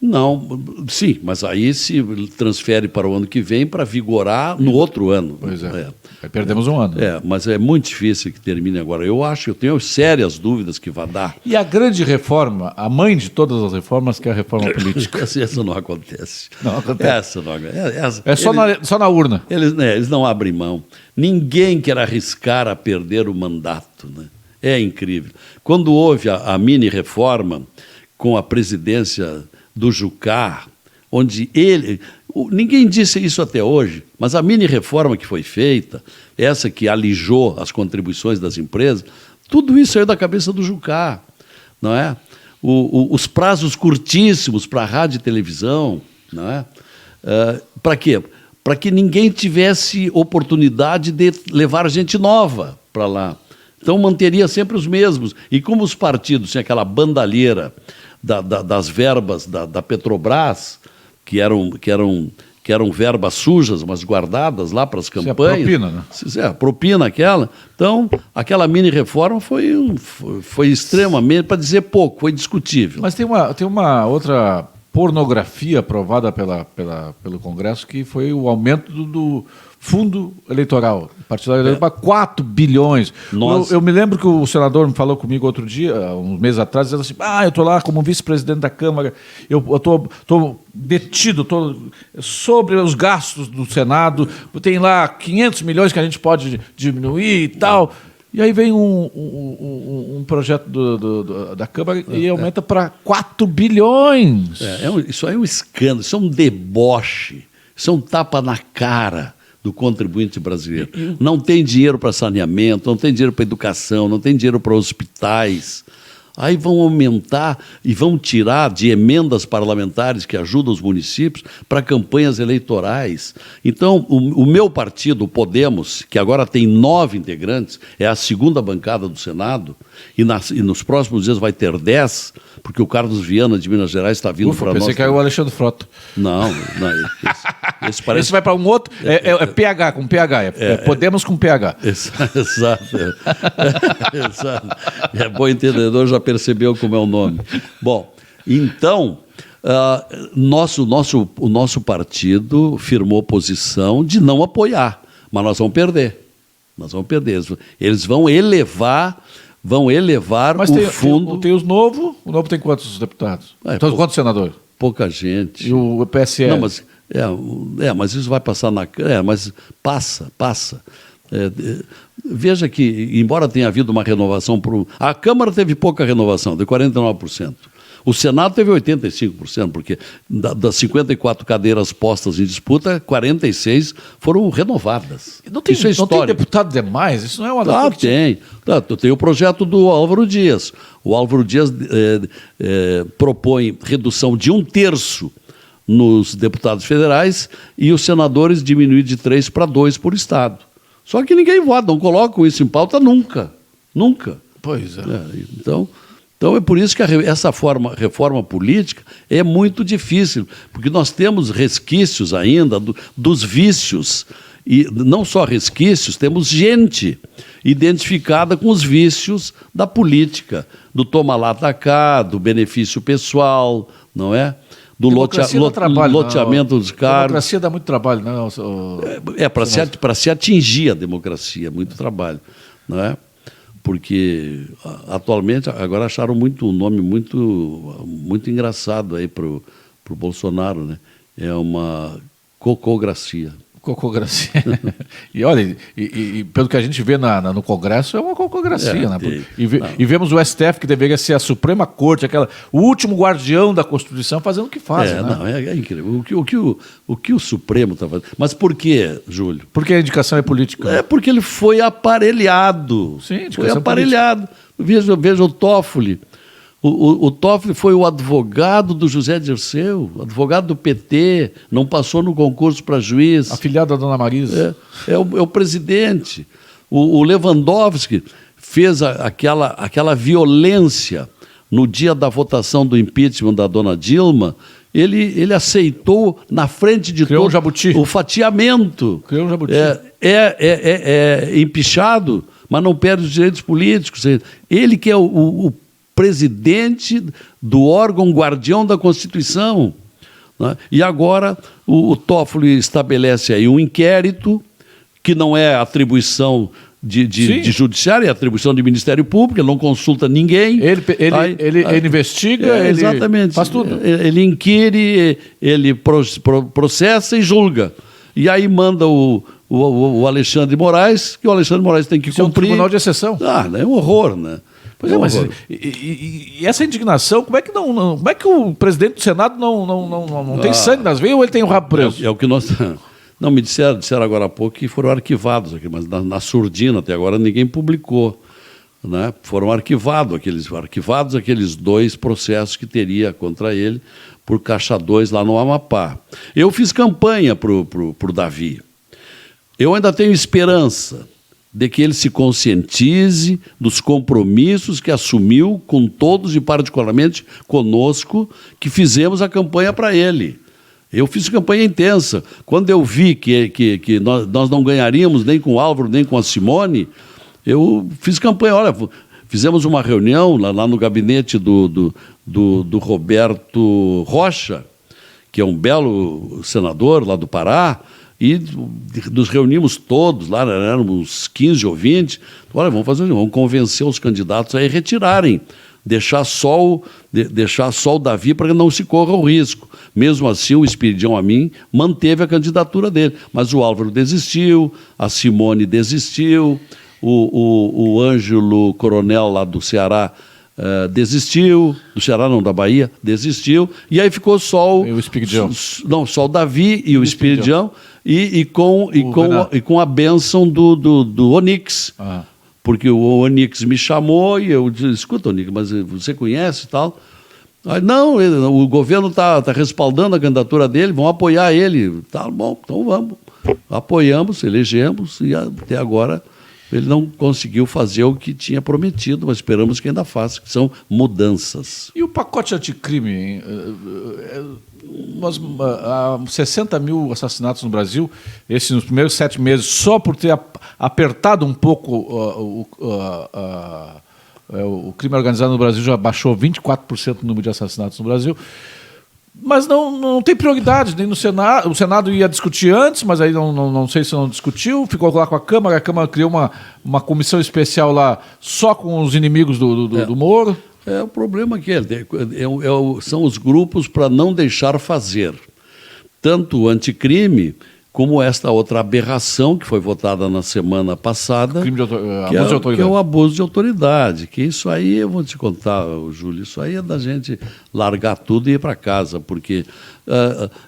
Não, sim, mas aí se transfere para o ano que vem para vigorar no outro ano. Pois é. Aí perdemos um ano. Mas é muito difícil que termine agora. Eu tenho sérias dúvidas que vai dar. E a grande reforma, a mãe de todas as reformas, que é a reforma política. Essa não acontece. Não acontece. Essa não acontece. É só na urna. Eles não abrem mão. Ninguém quer arriscar a perder o mandato, né? É incrível. Quando houve a mini-reforma com a presidência do Jucá, onde ninguém disse isso até hoje, mas a mini-reforma que foi feita, essa que alijou as contribuições das empresas, tudo isso saiu da cabeça do Jucá, não é? Os prazos curtíssimos para a rádio e televisão, não é? Para quê? Para que ninguém tivesse oportunidade de levar gente nova para lá. Então manteria sempre os mesmos. E como os partidos tinham aquela bandalheira das verbas da Petrobras, que eram verbas sujas, mas guardadas lá para as campanhas. Propina, né? Propina aquela. Então, aquela mini-reforma foi extremamente, para dizer pouco, foi discutível. Mas tem uma outra pornografia aprovada pelo Congresso, que foi o aumento do fundo eleitoral, partidário para 4 bilhões. Eu me lembro que o senador me falou comigo outro dia, uns meses atrás, dizendo assim, eu estou lá como vice-presidente da Câmara, eu estou detido, estou sobre os gastos do Senado, tem lá 500 milhões que a gente pode diminuir e tal. E aí vem um projeto da Câmara e aumenta para 4 bilhões. Isso aí é um escândalo, isso é um deboche, isso é um tapa na cara do contribuinte brasileiro. Não tem dinheiro para saneamento, não tem dinheiro para educação, não tem dinheiro para hospitais. Aí vão aumentar e vão tirar de emendas parlamentares que ajudam os municípios para campanhas eleitorais. Então, o meu partido, o Podemos, que agora tem 9 integrantes, é a segunda bancada do Senado, e nos próximos dias vai ter 10, porque o Carlos Viana, de Minas Gerais, está vindo para nós. Pensei que era o Alexandre Frota. Não, esse parece... Esse vai para um outro, é PH, com PH, Podemos com PH. Exato. Exato. É bom entendedor, já percebeu como é o nome. Bom, então, o nosso partido firmou posição de não apoiar, mas nós vamos perder. Eles vão elevar mas o fundo... Tem o Novo tem quantos deputados? Quantos senadores? Pouca gente. E o PSL? Não, mas isso vai passar na... mas passa. Veja que, embora tenha havido uma renovação... A Câmara teve pouca renovação, de 49%. O Senado teve 85%, porque das 54 cadeiras postas em disputa, 46 foram renovadas. Isso é histórico. Não tem deputado demais? Isso não é uma... Tem. Tem o projeto do Álvaro Dias. O Álvaro Dias propõe redução de 1/3 nos deputados federais e os senadores diminuir de 3 para 2 por estado. Só que ninguém vota, não colocam isso em pauta nunca. Nunca. Pois é. Então é por isso que essa reforma política é muito difícil, porque nós temos resquícios ainda dos vícios, e não só resquícios, temos gente identificada com os vícios da política, do toma lá, tá cá, do benefício pessoal, não é? Do loteamento dos cargos. A democracia dá muito trabalho, não? Para se atingir a democracia, muito trabalho, não é? Porque atualmente, agora acharam um nome muito engraçado aí para o Bolsonaro, né? É uma cococracia. Cococracia. E olha, pelo que a gente vê no Congresso, é uma cococracia. Né? E vemos o STF, que deveria ser a Suprema Corte, o último guardião da Constituição, fazendo o que faz. É incrível. O que o Supremo está fazendo. Mas por quê, Júlio? Porque a indicação é política. É porque ele foi aparelhado. Sim, foi aparelhado. Veja o Toffoli. O Toffoli foi o advogado do José Dirceu, advogado do PT, não passou no concurso para juiz. Afilhado da Dona Marisa. É o presidente. O Lewandowski fez aquela violência no dia da votação do impeachment da dona Dilma. Ele aceitou, na frente de todo o fatiamento. Criou um jabuti. É empichado, mas não perde os direitos políticos. Ele que é o presidente do órgão guardião da Constituição. Né? E agora o Toffoli estabelece aí um inquérito que não é atribuição de judiciário, é atribuição de Ministério Público, ele não consulta ninguém. Ele investiga, ele exatamente, faz tudo. Ele inquire, ele processa e julga. E aí manda o Alexandre Moraes, que o Alexandre Moraes tem que cumprir. É um tribunal de exceção. É um horror, né? Pois é, mas e essa indignação, como é que o presidente do Senado não tem sangue nas veias ou ele tem o rabo preso? É o que nós... Não, me disseram agora há pouco que foram arquivados aqui, mas na surdina até agora ninguém publicou. Né? Foram arquivados aqueles 2 processos que teria contra ele por Caixa 2 lá no Amapá. Eu fiz campanha para o Davi. Eu ainda tenho esperança de que ele se conscientize dos compromissos que assumiu com todos e particularmente conosco, que fizemos a campanha para ele. Eu fiz campanha intensa. Quando eu vi que nós não ganharíamos nem com o Álvaro, nem com a Simone, eu fiz campanha. Olha, fizemos uma reunião lá no gabinete do Roberto Rocha, que é um belo senador lá do Pará, e nos reunimos todos, lá éramos 15 ou 20. Olha, vamos convencer os candidatos a retirarem. Deixar só o Davi para que não se corra o risco. Mesmo assim, o Espiridião Amin manteve a candidatura dele. Mas o Álvaro desistiu, a Simone desistiu, o Ângelo Coronel lá do Ceará desistiu, do Ceará não, da Bahia, desistiu, e aí ficou só o Espiridião. Só o Davi e o Espiridião, e com a bênção do Onix. Ah. Porque o Onix me chamou e eu disse, escuta, Onix, mas você conhece e tal? Aí, não, o governo está respaldando a candidatura dele, vão apoiar ele. Tá bom, então vamos. Apoiamos, elegemos e até agora ele não conseguiu fazer o que tinha prometido, mas esperamos que ainda faça, que são mudanças. E o pacote anticrime, hein? Há 60 mil assassinatos no Brasil, esses nos primeiros 7 meses, só por ter apertado um pouco o crime organizado no Brasil, já baixou 24% o número de assassinatos no Brasil. Mas não tem prioridade, nem no Senado. O Senado ia discutir antes, mas aí não sei se não discutiu, ficou lá com a Câmara criou uma comissão especial lá só com os inimigos do Moro. O problema é que são os grupos para não deixar fazer. Tanto o anticrime, como esta outra aberração que foi votada na semana passada, crime de abuso de autoridade. Que é o abuso de autoridade. Que isso aí, eu vou te contar, Júlio, isso aí é da gente largar tudo e ir para casa, porque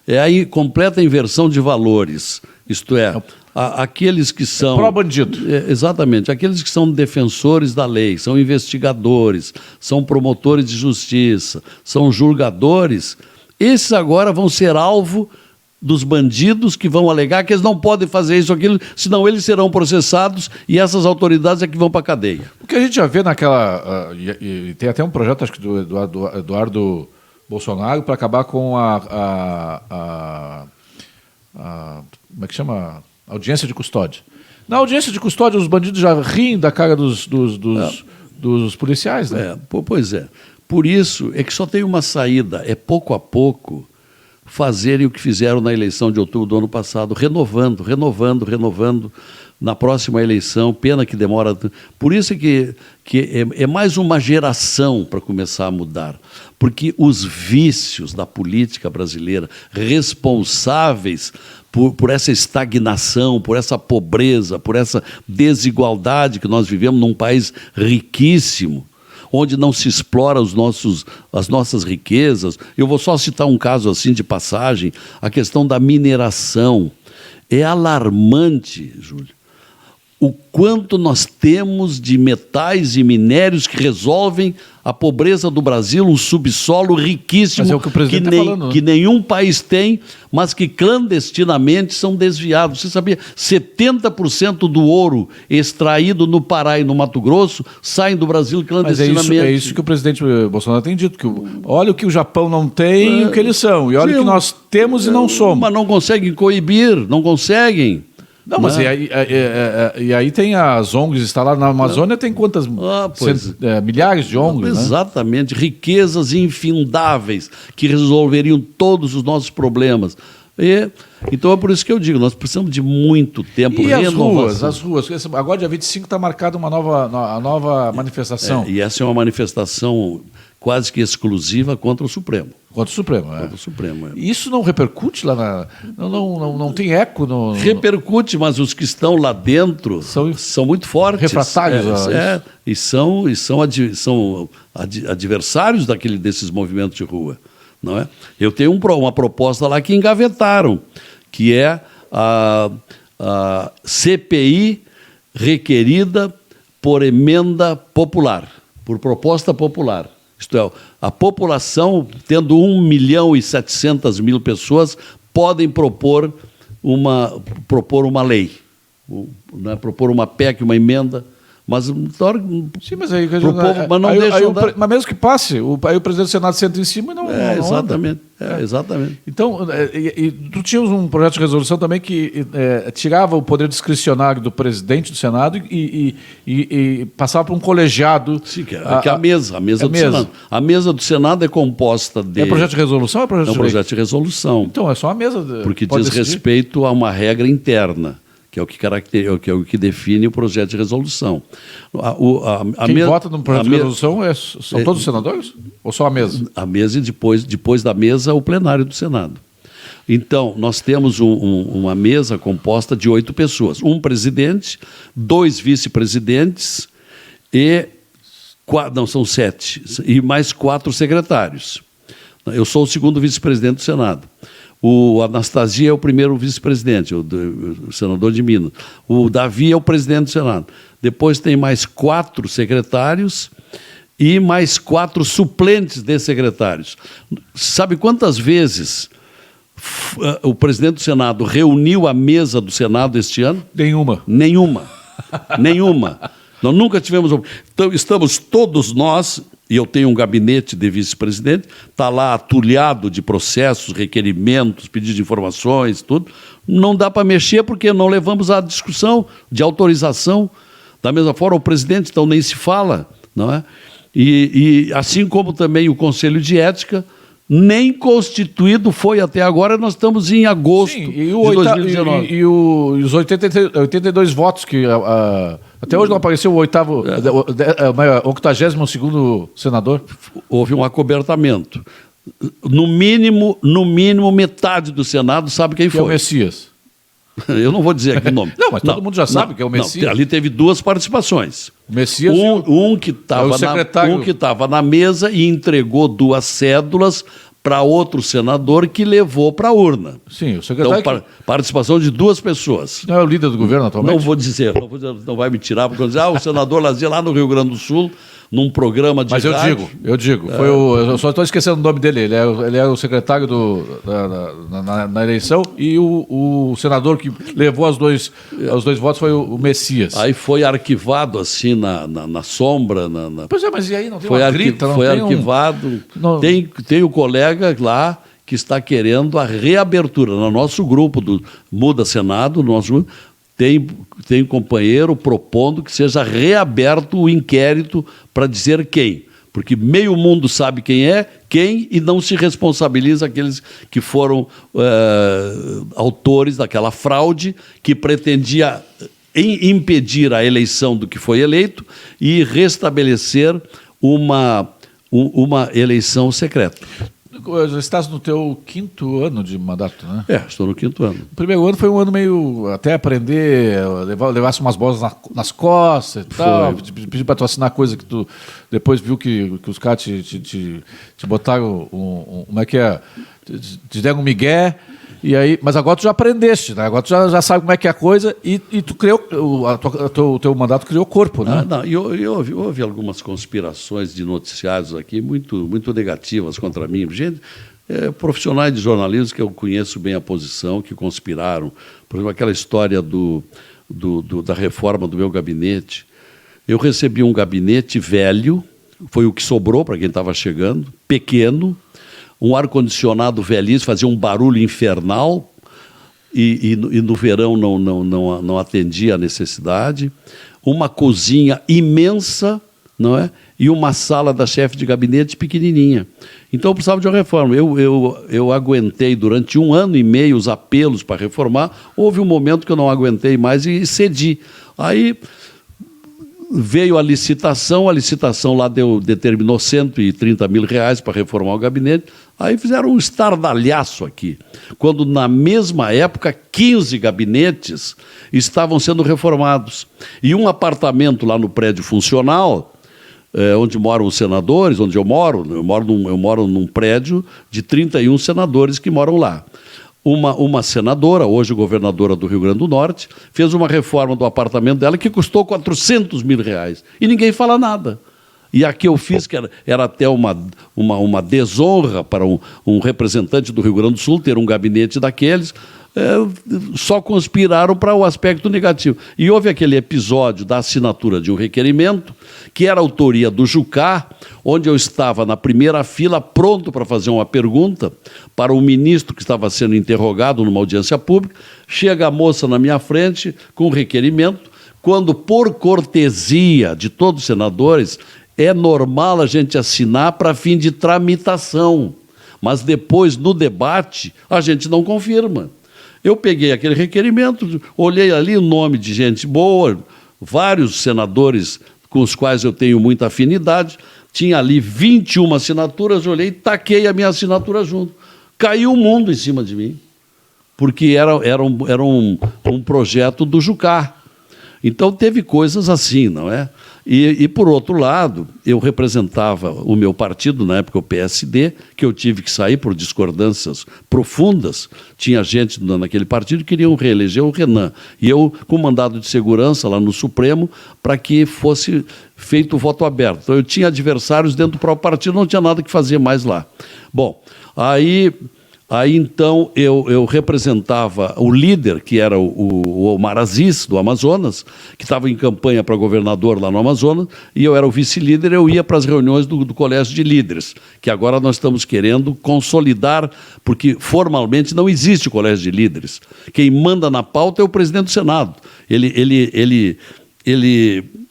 é a completa inversão de valores. Isto é, aqueles que são... pró-bandido. Exatamente. Aqueles que são defensores da lei, são investigadores, são promotores de justiça, são julgadores, esses agora vão ser alvo dos bandidos que vão alegar que eles não podem fazer isso ou aquilo, senão eles serão processados e essas autoridades é que vão para a cadeia. O que a gente já vê naquela... e tem até um projeto, acho que do Eduardo Bolsonaro, para acabar com como é que chama? Audiência de custódia. Na audiência de custódia, os bandidos já riem da cara dos policiais, né? Pois é. Por isso é que só tem uma saída, é pouco a pouco fazerem o que fizeram na eleição de outubro do ano passado, renovando. Na próxima eleição, pena que demora. Por isso que é mais uma geração para começar a mudar. Porque os vícios da política brasileira, responsáveis por essa estagnação, por essa pobreza, por essa desigualdade que nós vivemos num país riquíssimo, onde não se explora as nossas riquezas. Eu vou só citar um caso assim de passagem, a questão da mineração. É alarmante, Júlio, o quanto nós temos de metais e minérios que resolvem a pobreza do Brasil, um subsolo riquíssimo, mas é o que o presidente está falando, né? Que nenhum país tem, mas que clandestinamente são desviados. Você sabia? 70% do ouro extraído no Pará e no Mato Grosso saem do Brasil clandestinamente. Mas é isso que o presidente Bolsonaro tem dito, que olha o que o Japão não tem e o que eles são, e olha o que nós temos e não somos. Mas não conseguem coibir, não conseguem. Não, mas né? e aí tem as ONGs instaladas na Amazônia, tem quantas? Milhares de ONGs, né? Exatamente, riquezas infindáveis que resolveriam todos os nossos problemas. Então é por isso que eu digo, nós precisamos de muito tempo. E as ruas? Agora, dia 25, está marcada a nova manifestação. E essa é uma manifestação quase que exclusiva contra o Supremo. Contra o Supremo, Contra o Supremo, Isso não repercute lá na... Não tem eco no... Repercute, mas os que estão lá dentro são muito fortes. Refratários. E são adversários desses movimentos de rua. Não é? Eu tenho uma proposta lá que engavetaram, que é a CPI requerida por emenda popular, por proposta popular. Isto é, a população, tendo 1.700.000 pessoas, podem propor uma lei, né? Propor uma PEC, uma emenda. Mas, sim, mas aí, mas não deixa andar. Mas mesmo que passe, aí o presidente do Senado senta em cima e não. Exatamente. Exatamente. Então, tu tinhas um projeto de resolução também que tirava o poder discricionário do presidente do Senado e passava para um colegiado. Sim, que é a mesa do Senado. A mesa do Senado é composta de. É projeto de resolução ou é projeto de lei? É um projeto de resolução. Então, é só a mesa. Porque diz respeito a uma regra interna, que é o que define o projeto de resolução. Quem vota no projeto de resolução são todos os senadores? Ou só a mesa? A mesa e depois da mesa, o plenário do Senado. Então, nós temos uma mesa composta de 8 pessoas. Um presidente, 2 vice-presidentes são 7, e mais 4 secretários. Eu sou o segundo vice-presidente do Senado. O Anastasia é o primeiro vice-presidente, o senador de Minas. O Davi é o presidente do Senado. Depois tem mais 4 secretários e mais 4 suplentes de secretários. Sabe quantas vezes o presidente do Senado reuniu a mesa do Senado este ano? Nenhuma. Nós nunca tivemos... Então, estamos todos nós... E eu tenho um gabinete de vice-presidente, está lá atulhado de processos, requerimentos, pedidos de informações, tudo. Não dá para mexer porque não levamos à discussão de autorização. Da mesma forma, o presidente, então, nem se fala. Não é? E assim como também o Conselho de Ética, nem constituído foi até agora, nós estamos em agosto de 2019. E os 82 votos que... até hoje não apareceu o 82º senador? Houve um acobertamento. No mínimo, metade do Senado sabe quem foi. É o Messias. Eu não vou dizer aqui o nome. Não, mas todo mundo já sabe que é o Messias. Não, ali teve 2 participações. O Messias um que estava na mesa e entregou 2 cédulas para outro senador que levou para a urna. Sim, o secretário... Então, participação de 2 pessoas. Não é o líder do governo atualmente? Não vou dizer, não vai me tirar, porque dizer, o senador Lazia lá no Rio Grande do Sul, num programa de rádio... Mas eu digo, eu só estou esquecendo o nome dele, ele é o secretário na eleição e o senador que levou os dois votos foi o Messias. Aí foi arquivado assim na sombra. Pois é, mas e aí não tem foi uma grita? Foi arquivado. Tem o colega lá que está querendo a reabertura. No nosso grupo do Muda Senado, no nosso grupo, tem um companheiro propondo que seja reaberto o inquérito para dizer quem. Porque meio mundo sabe quem e não se responsabiliza aqueles que foram autores daquela fraude que pretendia impedir a eleição do que foi eleito e restabelecer uma eleição secreta. Estás no teu 5º ano de mandato, né? Estou no 5º ano. O primeiro ano foi um ano meio até aprender, levasse umas bolas nas costas e tal, pedir para tu assinar coisa que tu depois viu que os caras te botaram como é que é? Te deram um migué. E aí, mas agora tu já aprendeste, né? Agora tu já sabe como é que é a coisa e tu criou, o teu mandato criou corpo, né? Houve algumas conspirações de noticiários aqui muito, muito negativas contra mim. Gente, profissionais de jornalismo que eu conheço bem a posição, que conspiraram. Por exemplo, aquela história da reforma do meu gabinete. Eu recebi um gabinete velho, foi o que sobrou para quem estava chegando, pequeno, um ar-condicionado velhice, fazia um barulho infernal e no verão não atendia a necessidade, uma cozinha imensa, não é? E uma sala da chefe de gabinete pequenininha. Então eu precisava de uma reforma. Eu aguentei durante 1 ano e meio os apelos para reformar. Houve um momento que eu não aguentei mais e cedi. Aí veio a licitação lá determinou R$130 mil para reformar o gabinete. Aí fizeram um estardalhaço aqui, quando na mesma época 15 gabinetes estavam sendo reformados. E um apartamento lá no prédio funcional, onde moram os senadores, onde eu moro num prédio de 31 senadores que moram lá. Uma senadora, hoje governadora do Rio Grande do Norte, fez uma reforma do apartamento dela que custou R$400 mil. E ninguém fala nada. E a que eu fiz, que era até uma desonra para um representante do Rio Grande do Sul ter um gabinete daqueles, só conspiraram para o aspecto negativo. E houve aquele episódio da assinatura de um requerimento, que era autoria do Jucá, onde eu estava na primeira fila, pronto para fazer uma pergunta para o ministro que estava sendo interrogado numa audiência pública. Chega a moça na minha frente com o requerimento, quando, por cortesia de todos os senadores, é normal a gente assinar para fim de tramitação, mas depois, no debate, a gente não confirma. Eu peguei aquele requerimento, olhei ali o nome de gente boa, vários senadores com os quais eu tenho muita afinidade, tinha ali 21 assinaturas, olhei e taquei a minha assinatura junto. Caiu o mundo em cima de mim, porque era um projeto do Jucá. Então, teve coisas assim, não é? E, por outro lado, eu representava o meu partido, na época o PSD, que eu tive que sair por discordâncias profundas. Tinha gente naquele partido que queriam reeleger o Renan. E eu, com mandado de segurança lá no Supremo, para que fosse feito o voto aberto. Então, eu tinha adversários dentro do próprio partido, não tinha nada que fazer mais lá. Bom, Aí então eu representava o líder, que era o Omar Aziz, do Amazonas, que estava em campanha para governador lá no Amazonas, e eu era o vice-líder, eu ia para as reuniões do Colégio de Líderes, que agora nós estamos querendo consolidar, porque formalmente não existe o Colégio de Líderes. Quem manda na pauta é o presidente do Senado. Ele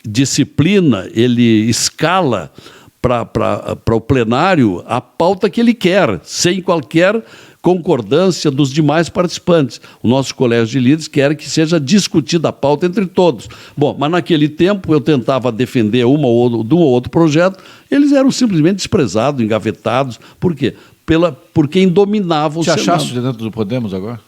disciplina, ele escala para o plenário a pauta que ele quer, sem qualquer concordância dos demais participantes. O nosso Colégio de Líderes quer que seja discutida a pauta entre todos. Bom, mas naquele tempo eu tentava defender de um ou outro projeto, eles eram simplesmente desprezados, engavetados. Por quê? Por quem dominava o Senado. Te achaste dentro do Podemos agora?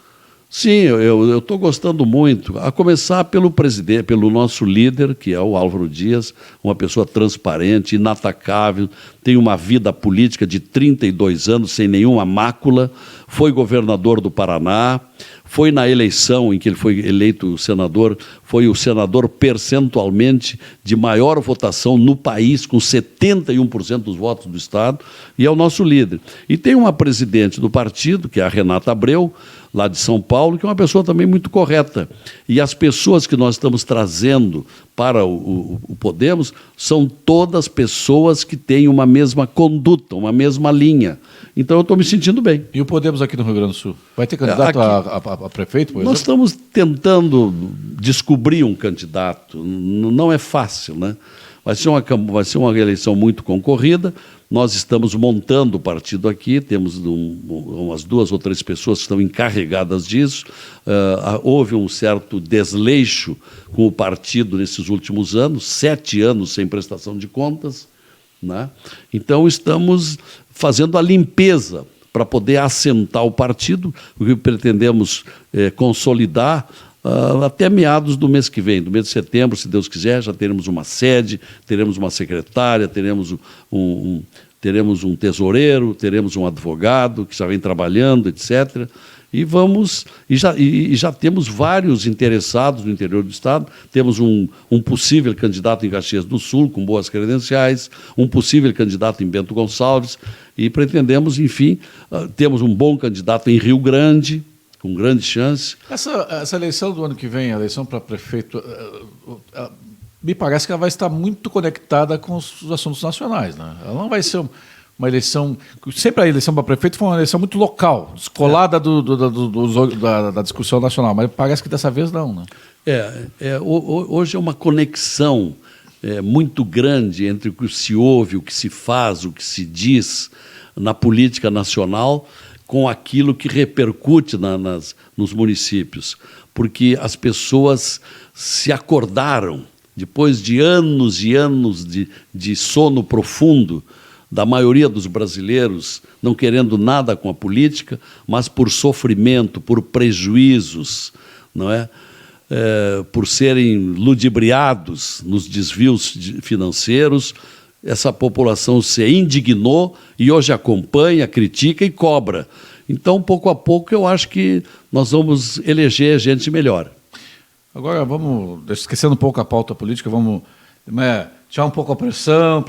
Sim, eu estou gostando muito, a começar pelo presidente, pelo nosso líder, que é o Álvaro Dias, uma pessoa transparente, inatacável, tem uma vida política de 32 anos, sem nenhuma mácula, foi governador do Paraná, foi na eleição em que ele foi eleito senador, foi o senador percentualmente de maior votação no país, com 71% dos votos do Estado, e é o nosso líder. E tem uma presidente do partido, que é a Renata Abreu, lá de São Paulo, que é uma pessoa também muito correta. E as pessoas que nós estamos trazendo para o Podemos são todas pessoas que têm uma mesma conduta, uma mesma linha. Então eu estou me sentindo bem. E o Podemos aqui no Rio Grande do Sul? Vai ter candidato a prefeito, por exemplo? Nós estamos tentando descobrir um candidato. Não é fácil, né? Vai ser uma eleição muito concorrida. Nós estamos montando o partido aqui, temos umas 2 ou 3 pessoas que estão encarregadas disso. Houve um certo desleixo com o partido nesses últimos anos, 7 anos sem prestação de contas, né? Então, estamos fazendo a limpeza para poder assentar o partido, o que pretendemos consolidar até meados do mês que vem, do mês de setembro, se Deus quiser, já teremos uma sede, teremos uma secretária, teremos um tesoureiro, teremos um advogado que já vem trabalhando, etc. E já temos vários interessados no interior do Estado, temos um possível candidato em Caxias do Sul, com boas credenciais, um possível candidato em Bento Gonçalves, e pretendemos, enfim, temos um bom candidato em Rio Grande, com grande chance. Essa eleição do ano que vem, a eleição para prefeito, me parece que ela vai estar muito conectada com os assuntos nacionais, né? Ela não vai ser uma eleição... Sempre a eleição para prefeito foi uma eleição muito local, descolada da discussão nacional, mas parece que dessa vez não, né? Hoje é uma conexão muito grande entre o que se ouve, o que se faz, o que se diz na política nacional com aquilo que repercute nos municípios, porque as pessoas se acordaram, depois de anos e anos de sono profundo, da maioria dos brasileiros não querendo nada com a política, mas por sofrimento, por prejuízos, não é? Por serem ludibriados nos desvios financeiros, essa população se indignou e hoje acompanha, critica e cobra. Então, pouco a pouco, eu acho que nós vamos eleger gente melhor. Agora, esquecendo um pouco a pauta política, vamos tirar um pouco a pressão, indo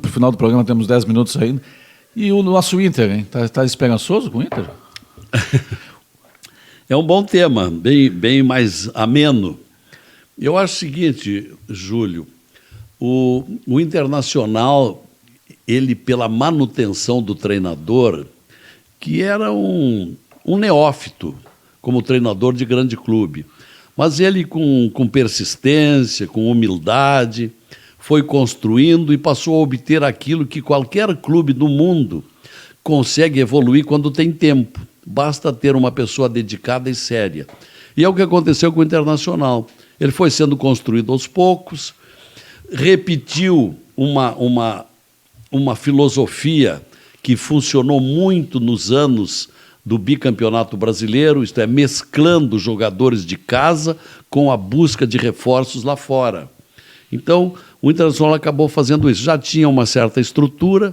para o final do programa, temos 10 minutos ainda. E o nosso Inter, hein? Tá esperançoso com o Inter? É um bom tema, bem mais ameno. Eu acho o seguinte, Júlio, o Internacional, ele, pela manutenção do treinador, que era um neófito como treinador de grande clube, mas ele, com persistência, com humildade, foi construindo e passou a obter aquilo que qualquer clube do mundo consegue evoluir quando tem tempo. Basta ter uma pessoa dedicada e séria. E é o que aconteceu com o Internacional. Ele foi sendo construído aos poucos, repetiu uma filosofia que funcionou muito nos anos do bicampeonato brasileiro, isto é, mesclando jogadores de casa com a busca de reforços lá fora. Então, o Internacional acabou fazendo isso. Já tinha uma certa estrutura,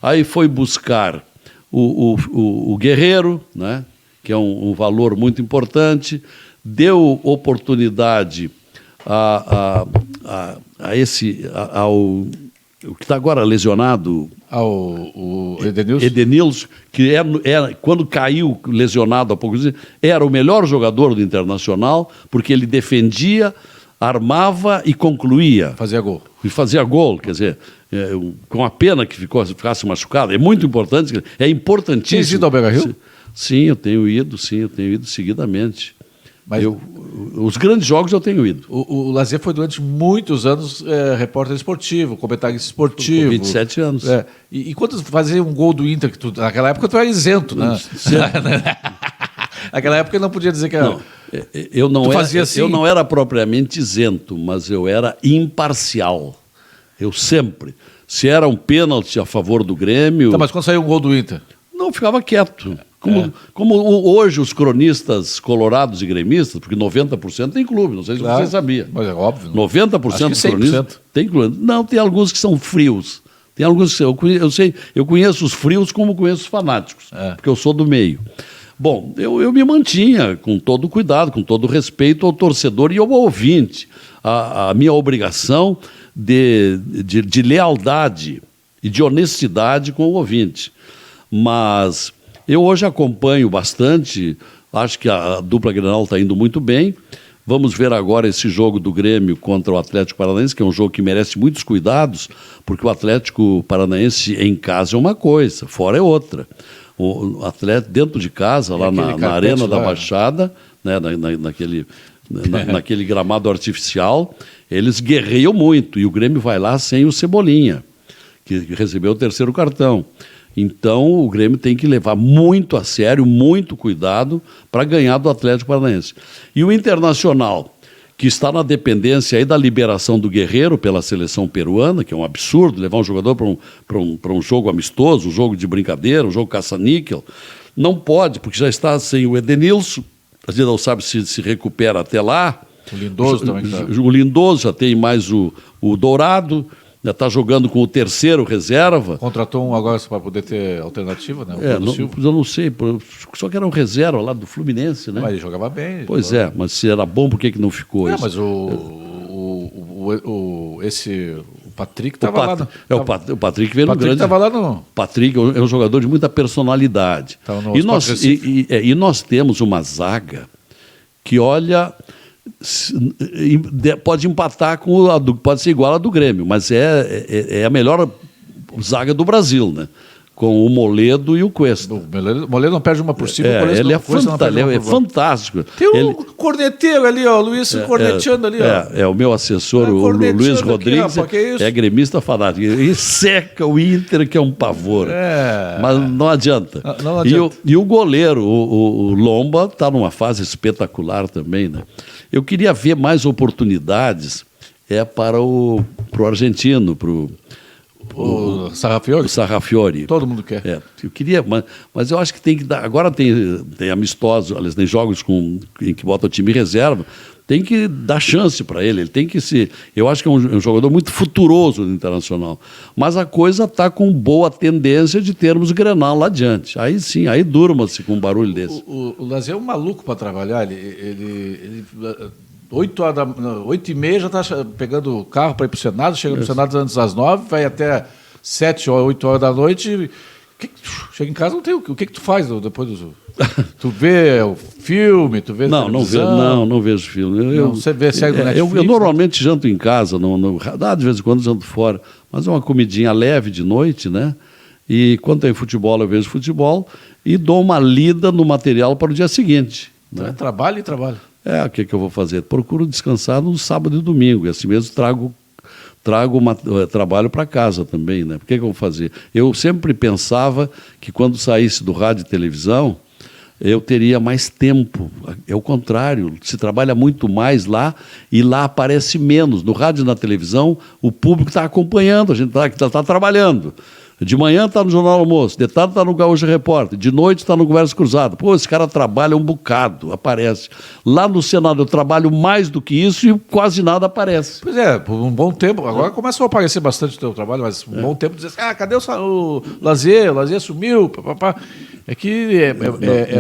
aí foi buscar o Guerreiro, né, que é um valor muito importante, deu oportunidade ao que está agora lesionado, o Edenilson. Edenilson, que quando caiu lesionado há pouco tempo, era o melhor jogador do Internacional, porque ele defendia, armava e concluía. Fazia gol. E fazia gol, quer dizer, com a pena que ficasse machucado. É muito importante, é importantíssimo. Tem ido ao Beira-Rio? Sim, eu tenho ido seguidamente. Mas os grandes jogos eu tenho ido. O Lazier foi durante muitos anos repórter esportivo, comentarista esportivo. Com 27 anos. E quando fazia um gol do Inter, naquela época tu era isento, né? Naquela época ele não podia dizer que era... Não, eu não era propriamente isento, mas eu era imparcial. Eu sempre. Se era um pênalti a favor do Grêmio... Tá, mas quando saiu um gol do Inter? Não, ficava quieto. Como hoje os cronistas colorados e gremistas, porque 90% tem clube, não sei se você sabia. Mas é óbvio. 90% dos cronistas tem clube. Não, tem alguns que são frios. Tem alguns que eu conheço os frios como conheço os fanáticos, porque eu sou do meio. Bom, eu me mantinha com todo cuidado, com todo respeito ao torcedor e ao ouvinte. A minha obrigação de lealdade e de honestidade com o ouvinte. Mas eu hoje acompanho bastante, acho que a dupla Grenal está indo muito bem. Vamos ver agora esse jogo do Grêmio contra o Atlético Paranaense, que é um jogo que merece muitos cuidados, porque o Atlético Paranaense em casa é uma coisa, fora é outra. O Atlético dentro de casa, lá na Arena da Baixada, né, naquele gramado artificial, eles guerreiam muito, e o Grêmio vai lá sem o Cebolinha, que recebeu o terceiro cartão. Então, o Grêmio tem que levar muito a sério, muito cuidado para ganhar do Atlético Paranaense. E o Internacional, que está na dependência aí da liberação do Guerreiro pela seleção peruana, que é um absurdo levar um jogador para um jogo amistoso, um jogo de brincadeira, um jogo caça-níquel. Não pode, porque já está sem o Edenilson, a gente não sabe se recupera até lá. O Lindoso também está. O Lindoso já tem mais o Dourado. Já está jogando com o terceiro reserva. Contratou um agora para poder ter alternativa, né? Eu não sei, só que era um reserva lá do Fluminense, né? Mas ele jogava bem. Pois mas se era bom, por que não ficou isso? Mas o Patrick estava lá. O Patrick veio no grande... estava lá no... Patrick é um jogador de muita personalidade. E nós temos uma zaga que, olha... pode empatar pode ser igual a do Grêmio, mas é a melhor zaga do Brasil, né? Com o Moledo e o Cuesta. O Moledo não perde uma por cima. Ele é fantástico. Tem um corneteiro ali, ó, o Luiz corneteando ali. Ó. É o meu assessor, o Luiz Rodrigues, é gremista fanático. E seca o Inter, que é um pavor. Mas não adianta. Não adianta. E o goleiro, o Lomba, está numa fase espetacular também, né? Eu queria ver mais oportunidades para o argentino, para o Sarrafiori? O Sarrafiori. Todo mundo quer. Eu queria, mas eu acho que tem que dar. Agora tem amistosos, aliás, tem jogos em que bota o time reserva. Tem que dar chance para ele. Ele tem que se. Eu acho que é um jogador muito futuroso no Internacional. Mas a coisa está com boa tendência de termos Grenal lá adiante. Aí sim, aí durma-se com um barulho desse. O Lazier é um maluco para trabalhar. Ele 8h30 já está pegando o carro para ir para o Senado, chega no Senado antes das 9, vai até 7 ou 8 horas da noite. Chega em casa, não tem o que tu faz depois do. Tu vê o filme, tu vê televisão? Não vejo filme. Você vê série do Netflix? Eu normalmente janto em casa, de vez em quando janto fora, mas é uma comidinha leve de noite, né? E quando tem futebol, eu vejo futebol e dou uma lida no material para o dia seguinte. Né? Trabalho e trabalho. O que eu vou fazer? Procuro descansar no sábado e domingo, e assim mesmo trago trabalho para casa também, né? O que eu vou fazer? Eu sempre pensava que quando saísse do rádio e televisão, eu teria mais tempo. É o contrário, se trabalha muito mais lá e lá aparece menos. No rádio e na televisão, o público está acompanhando, a gente está trabalhando. De manhã está no Jornal Almoço, de tarde está no Gaúcho Repórter, de noite está no Conversa Cruzada. Pô, esse cara trabalha um bocado, aparece. Lá no Senado eu trabalho mais do que isso e quase nada aparece. Pois é, por um bom tempo, agora começou a aparecer bastante o teu trabalho, mas um bom tempo dizer assim, cadê o Lazier? O Lazier sumiu, papapá. É que...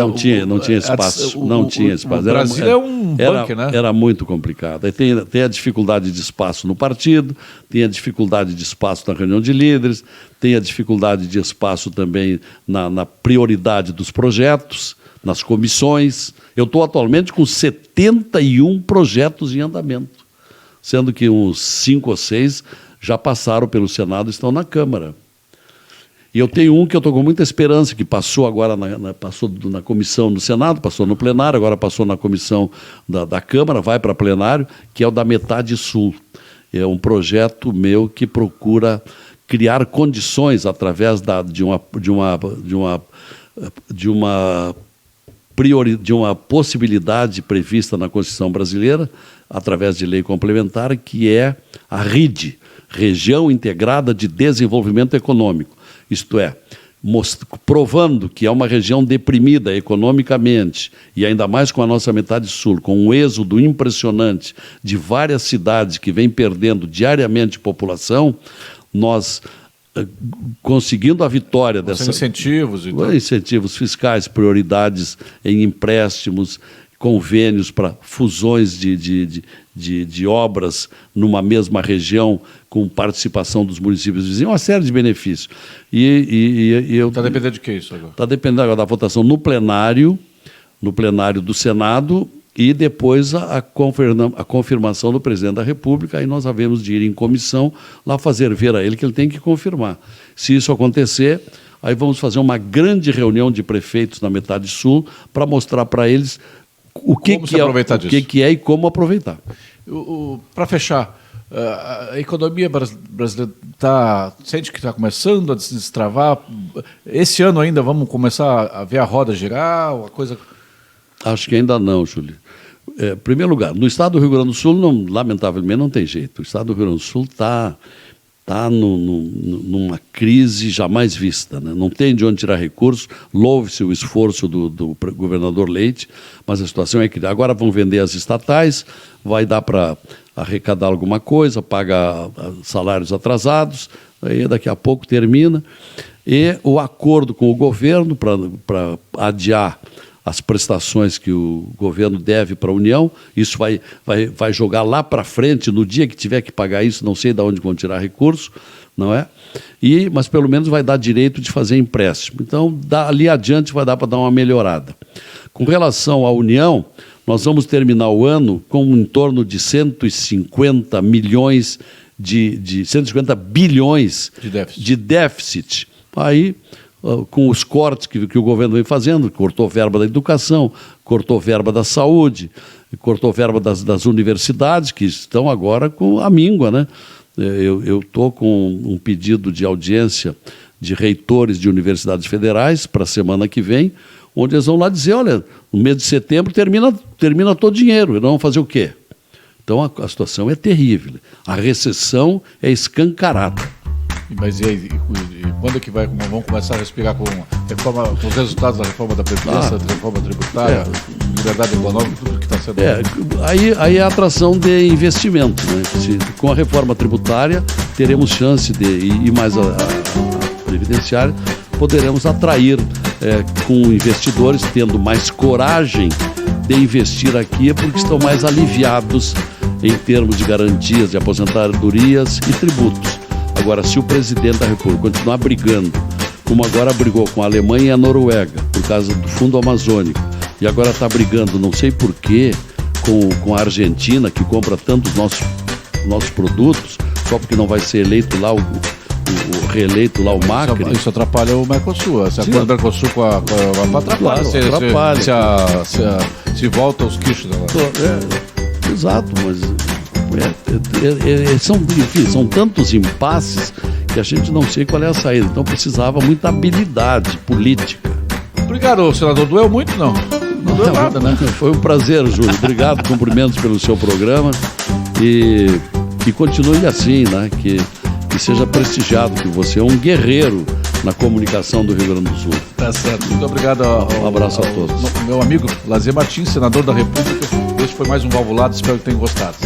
não tinha espaço. O Brasil é um bunker, né? Era muito complicado. Aí tem a dificuldade de espaço no partido, tem a dificuldade de espaço na reunião de líderes, tem a dificuldade de espaço também na prioridade dos projetos, nas comissões. Eu estou atualmente com 71 projetos em andamento, sendo que uns 5 ou 6 já passaram pelo Senado e estão na Câmara. E eu tenho um que eu estou com muita esperança, que passou agora passou na comissão do Senado, passou no plenário, agora passou na comissão da Câmara, vai para plenário, que é o da Metade Sul. É um projeto meu que procura criar condições através de uma possibilidade prevista na Constituição brasileira, através de lei complementar, que é a RID, Região Integrada de Desenvolvimento Econômico. Isto é, provando que é uma região deprimida economicamente, e ainda mais com a nossa metade sul, com um êxodo impressionante de várias cidades que vem perdendo diariamente população, nós, conseguindo a vitória dessa... Incentivos fiscais, prioridades em empréstimos, convênios para fusões de obras numa mesma região com participação dos municípios vizinhos, uma série de benefícios. Está dependendo de que isso agora? Está dependendo agora da votação no plenário do Senado e depois a confirmação do presidente da República. Aí nós havemos de ir em comissão lá fazer ver a ele que ele tem que confirmar. Se isso acontecer, aí vamos fazer uma grande reunião de prefeitos na metade sul para mostrar para eles o que é e como aproveitar. Para fechar, a economia brasileira sente que está começando a se destravar. Esse ano ainda vamos começar a ver a roda girar? A coisa... Acho que ainda não, Júlio. Em primeiro lugar, no estado do Rio Grande do Sul, lamentavelmente, não tem jeito. O estado do Rio Grande do Sul está numa crise jamais vista, né? Não tem de onde tirar recursos, louve-se o esforço do governador Leite, mas a situação é que agora vão vender as estatais, vai dar para arrecadar alguma coisa, pagar salários atrasados, aí daqui a pouco termina, e o acordo com o governo para adiar as prestações que o governo deve para a União, isso vai jogar lá para frente, no dia que tiver que pagar isso, não sei de onde vão tirar recurso, não é? Mas pelo menos vai dar direito de fazer empréstimo. Então, ali adiante vai dar para dar uma melhorada. Com relação à União, nós vamos terminar o ano com em torno de 150 milhões de 150 bilhões de déficit. Aí, com os cortes que o governo vem fazendo, cortou verba da educação, cortou verba da saúde, cortou verba das universidades, que estão agora com a míngua, né? Eu estou com um pedido de audiência de reitores de universidades federais para a semana que vem, onde eles vão lá dizer, olha, no mês de setembro termina todo o dinheiro, e não vão fazer o quê? Então a situação é terrível. A recessão é escancarada. Mas e quando é que vamos começar a respirar com os resultados da reforma da Previdência, da reforma tributária, liberdade econômica, tudo que está sendo... Aí é a atração de investimento, né? Com a reforma tributária, teremos chance e mais a previdenciária, poderemos atrair com investidores, tendo mais coragem de investir aqui, porque estão mais aliviados em termos de garantias de aposentadorias e tributos. Agora, se o presidente da República continuar brigando, como agora brigou com a Alemanha e a Noruega, por causa do Fundo Amazônico, e agora está brigando, não sei porquê, com a Argentina, que compra tanto os nossos produtos, só porque não vai ser eleito lá reeleito lá o Macri. Isso atrapalha o Mercosul. Se acorda o Mercosul com a Europa, atrapalha. Se volta aos quichos dela. Exato, mas são tantos impasses que a gente não sei qual é a saída. Então precisava muita habilidade política. Obrigado, senador. Doeu muito, não? Não doeu nada, né? Foi um prazer, Júlio. Obrigado, cumprimentos pelo seu programa. E que continue assim, né? Que seja prestigiado, que você é um guerreiro na comunicação do Rio Grande do Sul. Tá certo. Muito obrigado. Um abraço a todos. Meu amigo Lazier Martins, senador da República. Esse foi mais um Valvulado. Espero que tenham gostado.